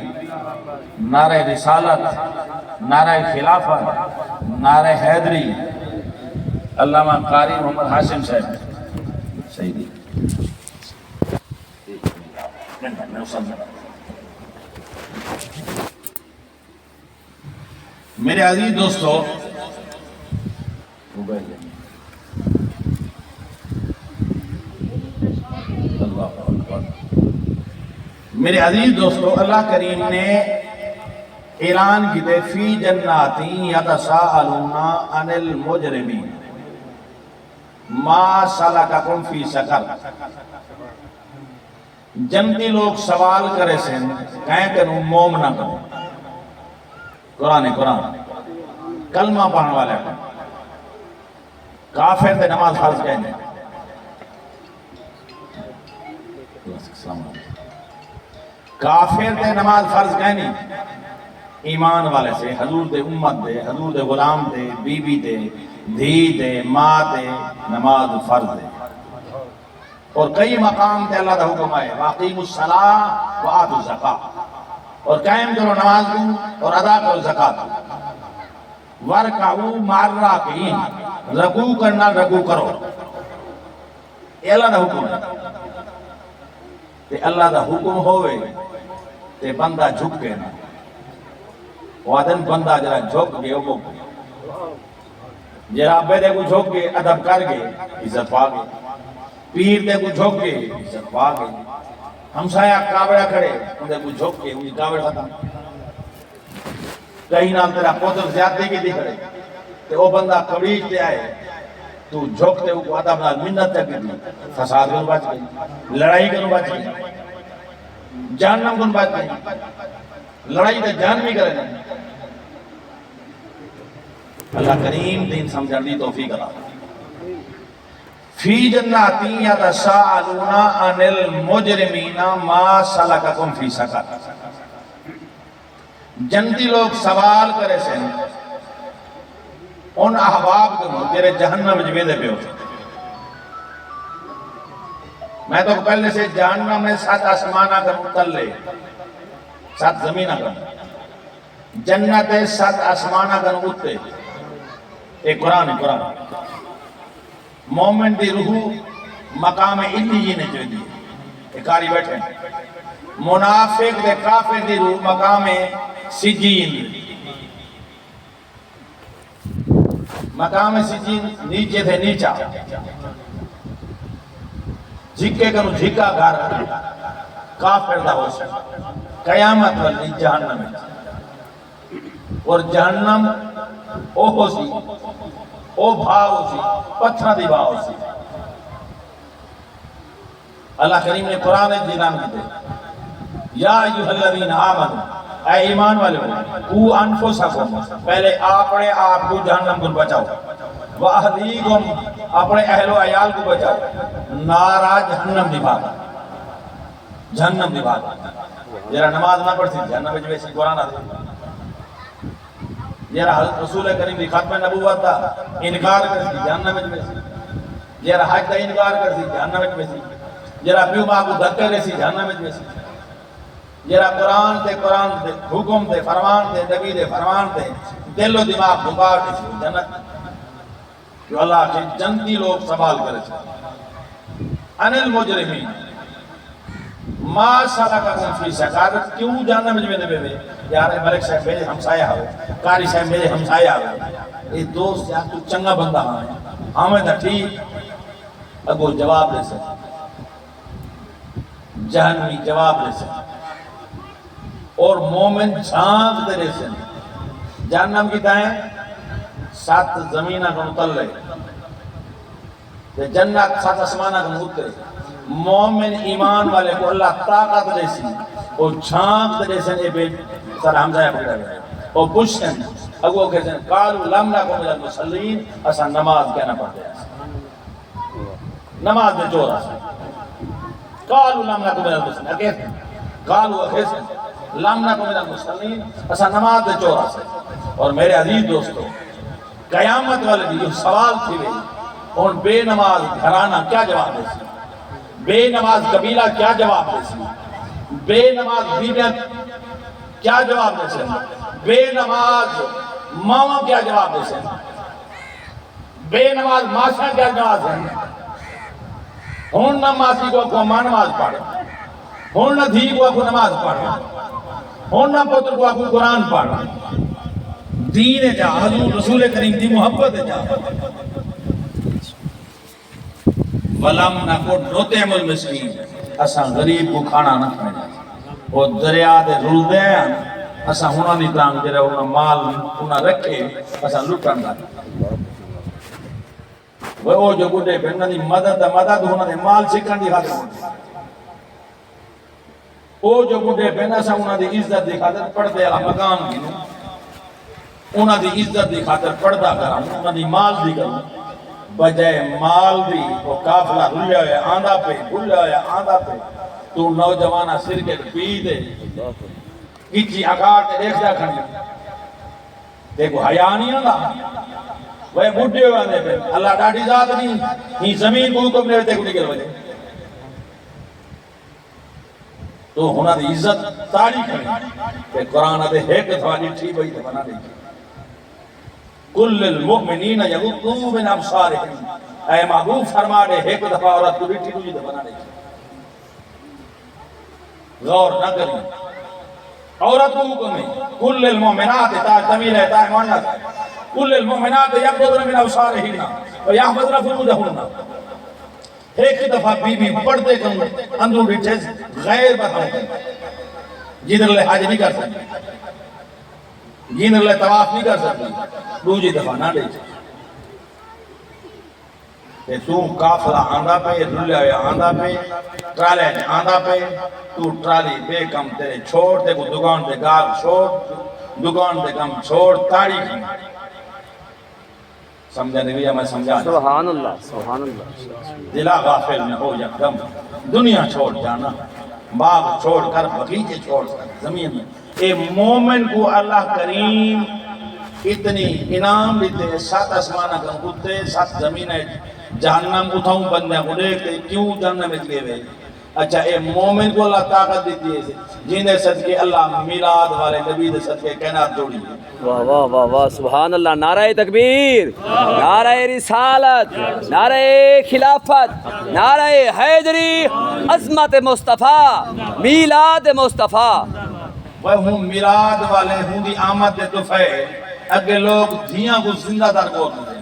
نعرہ رسالت، نعرہ خلافت، نعرہ حیدری، علامہ قاری محمد حاشم صاحب صحیح دی میرے عزیز دوستو میرے عزیز دوستو، اللہ کریم نے اعلان کیتے فی جناتی یتساءلون عن المجرمین ما سلککم فی سقر. جنتی لوگ سوال کرے سے کہیں کہ موم نہ کرو. قرآن کلمہ پڑھنے والے کافر تے نماز فرض کہنے. کافر تے نماز فرض کہنی، ایمان والے سے حضور دے امت دے، حضور دے غلام دے، بی بی دے، دھی دے، ماں دے نماز فرض دے. اور کئی مقام تے اللہ دا حکم ہے وَأَقِيمُوا الصَّلَاةَ وَآتُوا الزَّكَاةَ، اور قائم کرو نماز کو اور ادا کرو زکات. وَارْكَعُوا مَعَ الرَّاكِعِينَ، رکوع کرنا رکوع کرو. یہ اللہ دا حکم ہے. تے اللہ دا حکم ہوئے تے بندہ جھک کے نا، وعدن بندہ جرا جھک گئے وہ جرا ابے دے کو جھک کے ادب کر گئے عزت پا گئے، پیر دے کو جھک کے عزت پا گئے، ہمسایہ کابڑا کھڑے ان دے کو جھک کے انہی کابڑ ختم. کہیں نام تیرا پوتر زیادہ کی دکھ رہے تے او بندہ کبڑیج تے آئے تو جھکتے ہو کو ادب نال منت تے کی دی، فساد کنو بچ گئی، لڑائی کنو بچ گئی، جہنم کنو بچ گئی. لڑائی تے جہنمی کرے نہیں. اللہ کریم دین سمجھن دی توفیق عطا. فی جناتی یتساءلون عن المجرمین ما سلککم فی سقر. جنتی لوگ سوال کرے سے ان احباب کو تیرے جہنم میں ویندے پہ ہو. میں تو پہلے سے جہنم میں 7 آسمانہ کا متلے 7 زمینہ کا، جنت 7 آسمانہ کا نمتے. ایک قرآن مومن دی روح مقام علیین جو دی ایک کاری بیٹھے. منافق دے کافر دی روح مقام سجین. مقام سجین نیچے تھے نیچا، جھکے کنو جھکا گھر کافر دا ہو سکتا. قیامت والی جہنم ہے، اور جہنم او ہو سی، او بھا ہو سی، پتھر دی بھا ہو سی. اللہ کریم نے قرآن اعلان کیتے یا ایھا الذین آمنوا، اے ایمان والے کو انفسکم، پہلے اپنے آپ کو جہنم کو بچاؤ، واہلیکم، اپنے اہل و عیال کو بچاؤ، نارا جہنم دی بات. جہنم دی بات جرا نماز نہ پڑھ سی جہنم وچ ویسی قرآن آتے. جرا رسول کریم دی ختم نبوت دا انکار کر سی جہنم وچ ویسی. جرا حج دا انکار کر سی جہنم وچ ویسی. جرا پیو ماں کو دھکے دے سی جہنم وچ ویسی. جرا قرآن دے حکم دے فرمان دے نبی دے فرمان دے دل و دماغ بھگار دے سی جنت. جو اللہ کے جنتی لوگ سوال کرے سی عن المجرمین ما سلککم فی سقر، کیوں جہنم میں دے بے یار ملک صاحب میرے ہمسایہ ہوئے، قاری صاحب میرے ہمسایہ ہوئے، یہ دوست یار تو چنگا بندہ ہاں ہمیں تھا ٹھیک. اگو جواب دے سکتے، جہنمی جواب دے سکتے. اور مومن جھانک دے رہے سے جہنم کی دائیں 7 زمینہ کو مطلع، جنت 7 آسمانہ کو مطلع. مومن ایمان والے کو اللہ طاقت دے سی اور جھانک دے رہے سے اے بے سر حمزہ پکڑا گئے اور پوچھیں اگو کہتے ہیں قالوا لم نکن من المصلین، اسا نماز کہنا پڑتے ہیں، نماز دے چورا سے. قالوا لم نکن من المصلین، کہتے ہیں قالوا کہتے ہیں لم نکن من المصلین، اسا نماز دے چورا سے. اور میرے عزیز دوستو، قیامت والے بھی جو سوال تھی گئی ان بے نماز گھرانہ کیا جواب دے سی، بے نماز قبیلہ کیا جواب دے سی، بے نماز بیبیاں کیا جواب دے سی، بے نماز ماما کیا جواب دے سی، بے نماز ماسا کیا جواب دے سی. ہون نہ ماسی کو اکو ماں نماز پڑھے، ہون نہ دھی کو اکو نماز پڑھے، ہون نہ پتر کو اکو قرآن پڑھے. دین جا حضور رسول کریم دی محبت جا. وَلَمْ نَكُنْ نُطْعِمُ الْمِسْكِينَ، اساں غریب کو کھانا نہ کھانا. وہ دریا دے رول دے ہیں اسا ہونا نہیں تانگ جرے ہونا مال ہونا رکھے اسا لٹن دا وہ جو بڑے بہنہ دی مدد ہونا دے مال سکھن دی خاطر وہ جو بڑے بہنہ سا ہونا دی عزت دی خاطر پڑھ دے اللہ مقام کی انہاں دی عزت دی خاطر پردہ کرا انہاں دی مال دی کرا بجائے مال دی وہ کافلہ رلیا ہویا آندھا پہ رلیا ہویا آندھا پہ تو نوجوانہ سر کے پی دے کچی اکار تے دیکھ جا کھنی دیکھو حیاء نہیں آندھا وہ بڑھے ہوئے آندھے پہ اللہ ڈاٹی ذات نہیں ہی زمین کو حکم لے دیکھو نکل وجہ تو ہونا دی عزت تاریخ ہے کہ قرآن دے ایک دفعہ ٹھی بھئی تے بنا دے کل المؤمنین یغضوا من ابصارہم اے محبوب فرما دے ایک دفعہ عورت کو ٹھی بھئی تے بنا دے غور نہ کریں عورت کو حکم ہے کل المؤمنات تا تمیل ہے تا مؤنث کل المؤمنات یغضضن من ابصارہن ویحفظن فروجہن ایک دفعہ بی بی پڑھتے کن اندروں ڈٹھے غیر بتاؤں کن جدر لے حاج نہیں کر سکتی جدر لے طواف نہیں کر سکتی دوجی دفعہ نہ دے کہ تو کافلہ آندھا پہ رلیا ہویا آندھا پہ ٹرالے آندھا پہ تو ٹرالی بے کم تیرے چھوڑ تے کو دکان دے گاگ چھوڑ دکان دے کم چھوڑ تاڑی کن سمجھا نبی میں سمجھا سبحان اللہ دلا غافل نہ ہو یکدم دنیا چھوڑ جانا باغ چھوڑ کر بغیچے چھوڑ کر زمین میں اے مومن کو اللہ کریم اتنی انعام دیتے 7 آسمانہ کا کتے 7 زمینیں جہنم اٹھاؤں بندے کو دیکھتے کیوں جہنم میں گئے ہوئے اچھا اے مومن کو اللہ طاقت دیتی ہے جنہیں صدقے اللہ میلاد والے نبی دے صدقے کائنات جوڑی ہے واہ واہ واہ واہ سبحان اللہ نعرہ تکبیر نعرہ رسالت نعرہ خلافت نعرہ حیدری عظمت مصطفیٰ میلاد مصطفیٰ وہ ہوں میلاد والے ہوں دی آمد دے دفعے اگے لوگ دھیاں کو زندہ در کو دے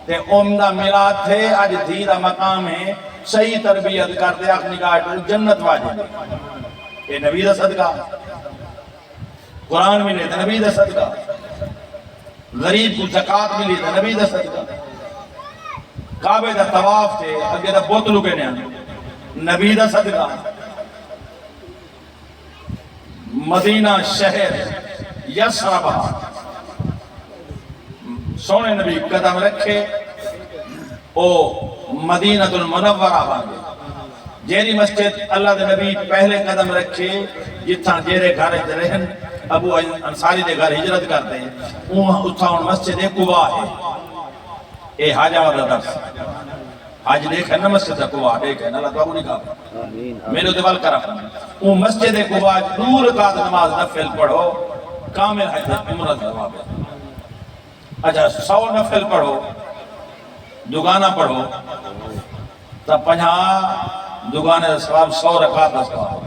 تے عمدہ میلاد تھے آج دھی دا مقام ہے صحیح تربیت کرتے اپنی نگاہ جنت واجب اے نبی دا صدقہ قرآن ملے تھا نبی دا صدقہ غریب کو زکاة ملی تھا نبی دا صدقہ کعبے دا طواف تھے اگے دا بوتلو کے نیاں نبی دا صدقہ مدینہ شہر یسربہ سونے نبی قدم رکھے او مدینہ المنورہ باندھے جیری مسجد اللہ دے نبی پہلے قدم رکھے جتھاں جیرے گھر رہن ابو انصاری دے گھر ہجرت کرتے ہیں اتھاں مسجد قباء ہے اے حاجہ والا درس حاج دیکھیں نا مسجد قباء دیکھیں اللہ تو نہیں کہا میرے دیوال کرا وہ مسجد قباء دور کا نماز نفل پڑھو کامل حج عمرہ جواب ہے اچھا 100 نفل پڑھو دگانہ پڑھو تب 50 دگانے دا ثواب 100 رکعت دا ثواب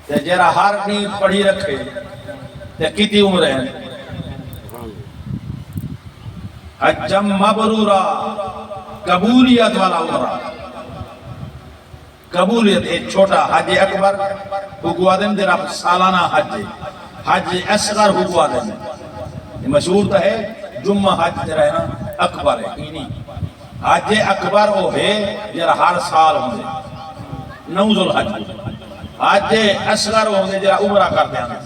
تے جیرا ہر نہیں پڑھی رکھے تے کتی عمریں حجم مبرورا قبولیت والا عمرہ قبولیت ایک چھوٹا حج اکبر حقوع دن دیرا سالانہ حج اصغر حقوع دن مشہور تا ہے جمعہ حج دیرا ہے نا اکبر ہے اینی حج اکبر وہ ہے جرا ہر سال ہوندے نوز الحج حج اصغر ہوندے جرا عمرہ کرتے ہیں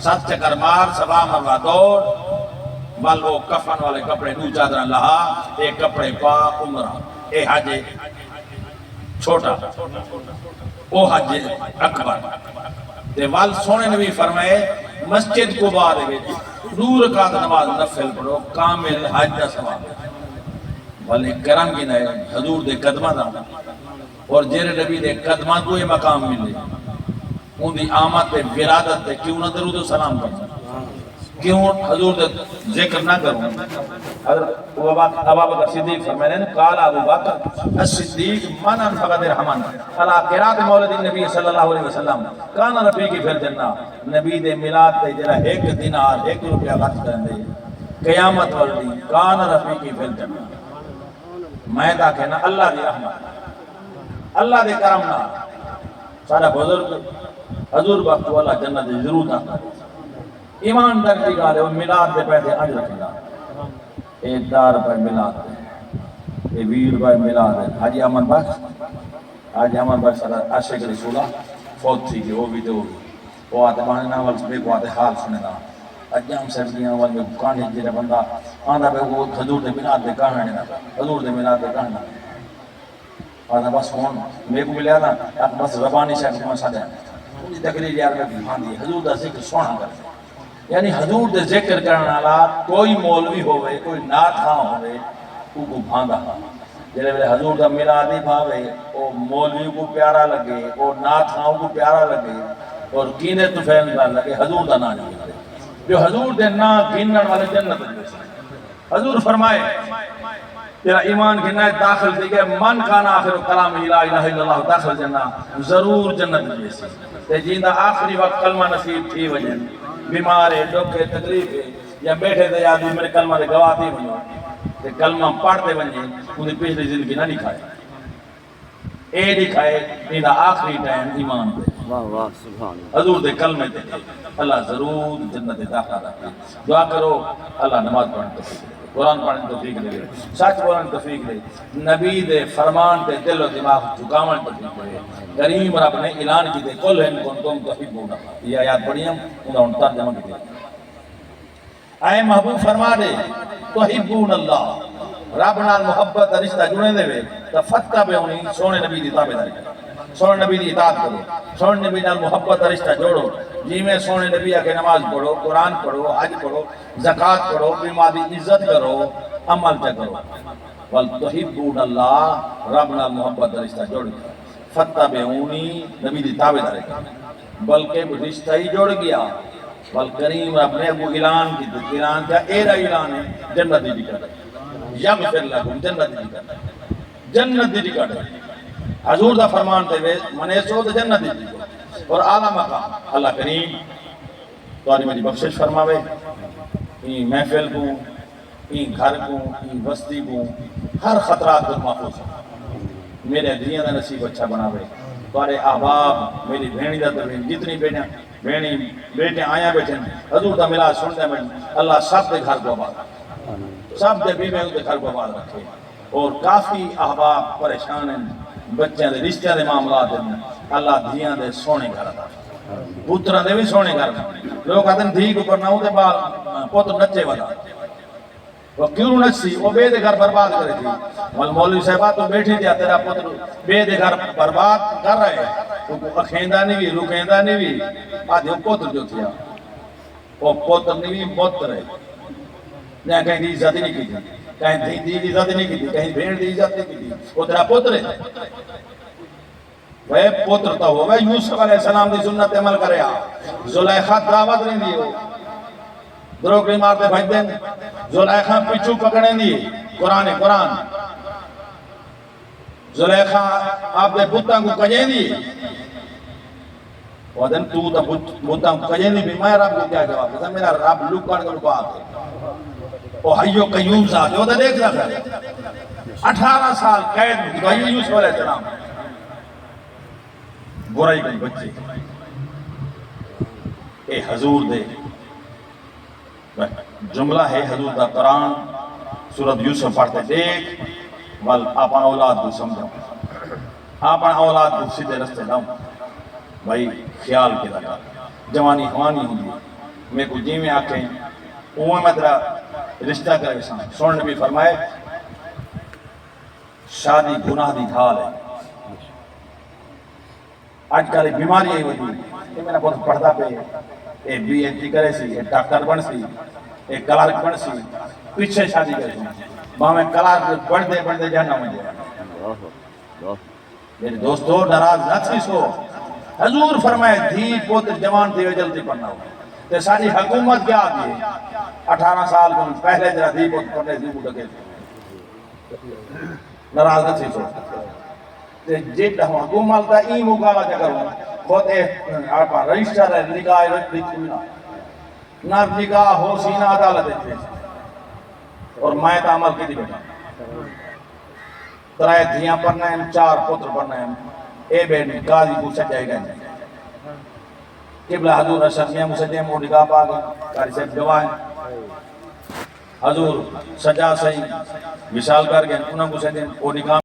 7 چکر مار 7 مرہ دوڑ بل وہ کفن والے کپڑے نو چادرہ لہا ایک کپڑے پا عمرہ اے حج چھوٹا او حج اکبر تے وال سونے نبی فرمائے مسجد کو بعد ہے دور رکعت نماز نفل پڑھو کامل حج دا ثواب ہے بلے کرم کی نئے حضور دے قدمہ دا اور جیرے نبی دے قدمہ تو یہ مقام ملے ان دی آمد تے ولادت تے کیوں نہ درود و سلام کرنا کیوں حضور دے ذکر نہ کروں حضرت ابا بکر صدیق فرمائے نے قال ابو بکر الصدیق من انفق درہمن علی قرات مولد النبی صلی اللہ علیہ وسلم کان رفیقی فی الجنہ نبی دے میلاد تے جڑا 1 دینار 1 روپیہ خرچ کرندے قیامت والدی کان رفیقی فی الجنہ میں دا کہنا اللہ دی رحمت اللہ دے کرم نہ سارا بزرگ حضور وقت والا جنت دی ضرور آتا ایماندار کی گال ہے وہ میلاد دے پیسے اج رکھنا 1000 روپے میلاد دے 20 روپے میلاد دے حاجی امن بخش عاشق رسولہ فوت تھی کہ وہ بھی تو وہ آتے مانے ناول سے کو آتے حال سنے نا اجام سردیاں وال میں کہانی جڑا بندہ آندا پہ وہ حضور دے میلاد دے کہانی نا حضور دے میلاد دے کہانی آندا بس ہون میں کو ملیا نا بس زبانی سے کو ساڈا ان تقریر یار میں بھاندی حضور دا ذکر سونا کر یعنی حضور دے ذکر کرنے والا کوئی مولوی ہوئے کوئی نعت خواں ہوئے وہ کو بھاندا جڑے ویلے حضور دا میلاد ہی بھاوے او مولوی کو پیارا لگے او نعت خواں کو پیارا لگے اور کینے تو فہم لگے حضور دا نام لے جو حضور دے نام گنن والے جنت میں حضور فرمائے تیرا ایمان گننا داخل دی گئے من کان آخر کلام لا الہ الا اللہ داخل جنہ ضرور جنت میں سے تے جیندہ آخری وقت کلمہ نصیب تھی وجن بیمارے ڈوکے تکلیفے یا بیٹھے تے یاد میرے کلمہ دے گواتی ونجو تے کلمہ پڑھتے ونجے انہیں پچھلی زندگی نہ لکھائے اے لکھائے جیندہ آخری ٹائم ایمان دے واہ واہ سبحان اللہ حضور دے کلمے دے اللہ ضرور جنت داخلہ رکھے دعا کرو اللہ نماز پڑھنے توفیق دے قرآن پڑھنے توفیق دے سچ بولنے توفیق دے نبی دے فرمان تے دل و دماغ جھکاون توفیق دے کریم رب نے اعلان کی دے کل ہن کنتم تحبون یہ آیات پڑھی ہم انہاں ان ترجمہ کی دے اے محبوب فرما دے تحبون اللہ رب نال محبت رشتہ جڑے دے وے تے فتبعونی سونے نبی دی تابعداری سونے نبی دی اطاعت کرو سونے نبی نال محبت رشتہ جوڑو جی میں سونے نبی کے نماز پڑھو قرآن پڑھو حج پڑھو زکوٰۃ پڑھو بیمار دی عزت کرو عمل تے کرو وَالْتُحِبُّونَ اللَّهَ رب نال محبت رشتہ جوڑ گیا فَتَّبِعُونِی نبی دی تابعداری بلکہ رشتہ ہی جوڑ گیا والکریم رب نے ابو اعلان کی اعلان کیا ایرا اعلان ہے جنت دی ٹکٹ یغفر لکم جنت دی ٹکٹ جنت دی ٹکٹ حضور دا فرمان تے وے منے سو تے جنت دی ٹکٹ اور اعلیٰ مقام اللہ کریم تواری میری بخشش فرماوے این محفل کو این گھر کو این بستی کو ہر خطرات کو محفوظ میرے دنیا دا نصیب اچھا بناوے توارے احباب میری بھینی دا تو جتنی بیٹے آیا بیٹھے حضور دا ملاد سن دے میں اللہ سب دے گھر کو آباد سب دے بیوے دے گھر کو آباد رکھے اور کافی احباب پریشان ہیں بچے دے رشتہ دے معاملات ہیں اللہ دھیاں دے سونے گھر دا پترہ دے بھی سونے گھر لوگ کہتے ہیں دھی کو کرنا ہوں دے بال پتر نچے والا وہ کیوں نچی وہ بے دے گھر برباد کرے تھی مولوی صاحبہ تو بیٹھی دیا تیرا پتر بے دے گھر برباد کر رہے تو اکھیندہ نہیں بھی رکھیندہ نہیں بھی آدھے وہ پتر جو تھیا وہ پتر نہیں بھی پتر ہے یہاں کہیں دی عزت نہیں کی تھی کہیں دی عزت نہیں کی تھی کہیں بھیڑ دی عزت نہیں کی تھی وہ تیرا پتر ہے وہ پتر تو ہوگا یوسف علیہ السلام دی سنت عمل کرے زلیخہ دعوت نہیں دی ہو دروگری مارتے بھائی دیں زلیخہ پچھو پکڑیں دی قرآن زلیخہ آپ دے بطا کو کجیں دی وہ دن تو بطا کو کجیں دی بھی میں رب کو کیا جواب ہے میرا رب لکان کو بات ہے وہ حیو قیوم ذات ہے وہ دن ایک ذات ہے 18 سال قید گئی یوسف علیہ السلام برائی کے بچے اے حضور دے جملہ ہے حضور دا قرآن سورت یوسف پڑھتے دیکھ بل اپنا اولاد کو سمجھا اپنا اولاد کو سیدھے رستے لاؤں بھائی خیال کے لگا جوانی ہوانی ہوں میں کو جی میں آکھیں اوہ میں تیرا رشتہ کرے سوڑ نبی فرمائے شادی گناہ دی ڈھال ہے آج کل ایک بیماری ہے وہی یہ میرا بہت پڑھتا پہ ایک بی ایچ ڈی کرے سی ایک ڈاکٹر بن سی ایک کلارک بن سی پیچھے شادی کرے سی وہاں میں کلارک بڑھتے جانا مجھے میرے دوستو ناراض نہ تھی سو حضور فرمائے دھی پوت جوان تھی وہ جلدی پڑھنا ہو تو ساری حکومت کیا آتی ہے 18 سال کو پہلے جرا دھی پوت پڑھنے دھی پوت لگے ناراض نہ تھی سو جیت حکومت کا ای مقابلہ جا کروں خود رجسٹر ہے نگاہ نہ نگاہ ہو سینہ عدالت ہے اور میں تعمل کی دی بیٹا ترائے دھیاں پڑھنا ہے 4 پتر پڑھنا ہے اے بیٹی قاضی کو سجائے گئے قبلہ حضور ارشد میاں مسجد وہ نگاہ پا گئے قاری صاحب گواہ ہیں حضور سجا صحیح وشال کر گئے انہوں مسجد وہ نگاہ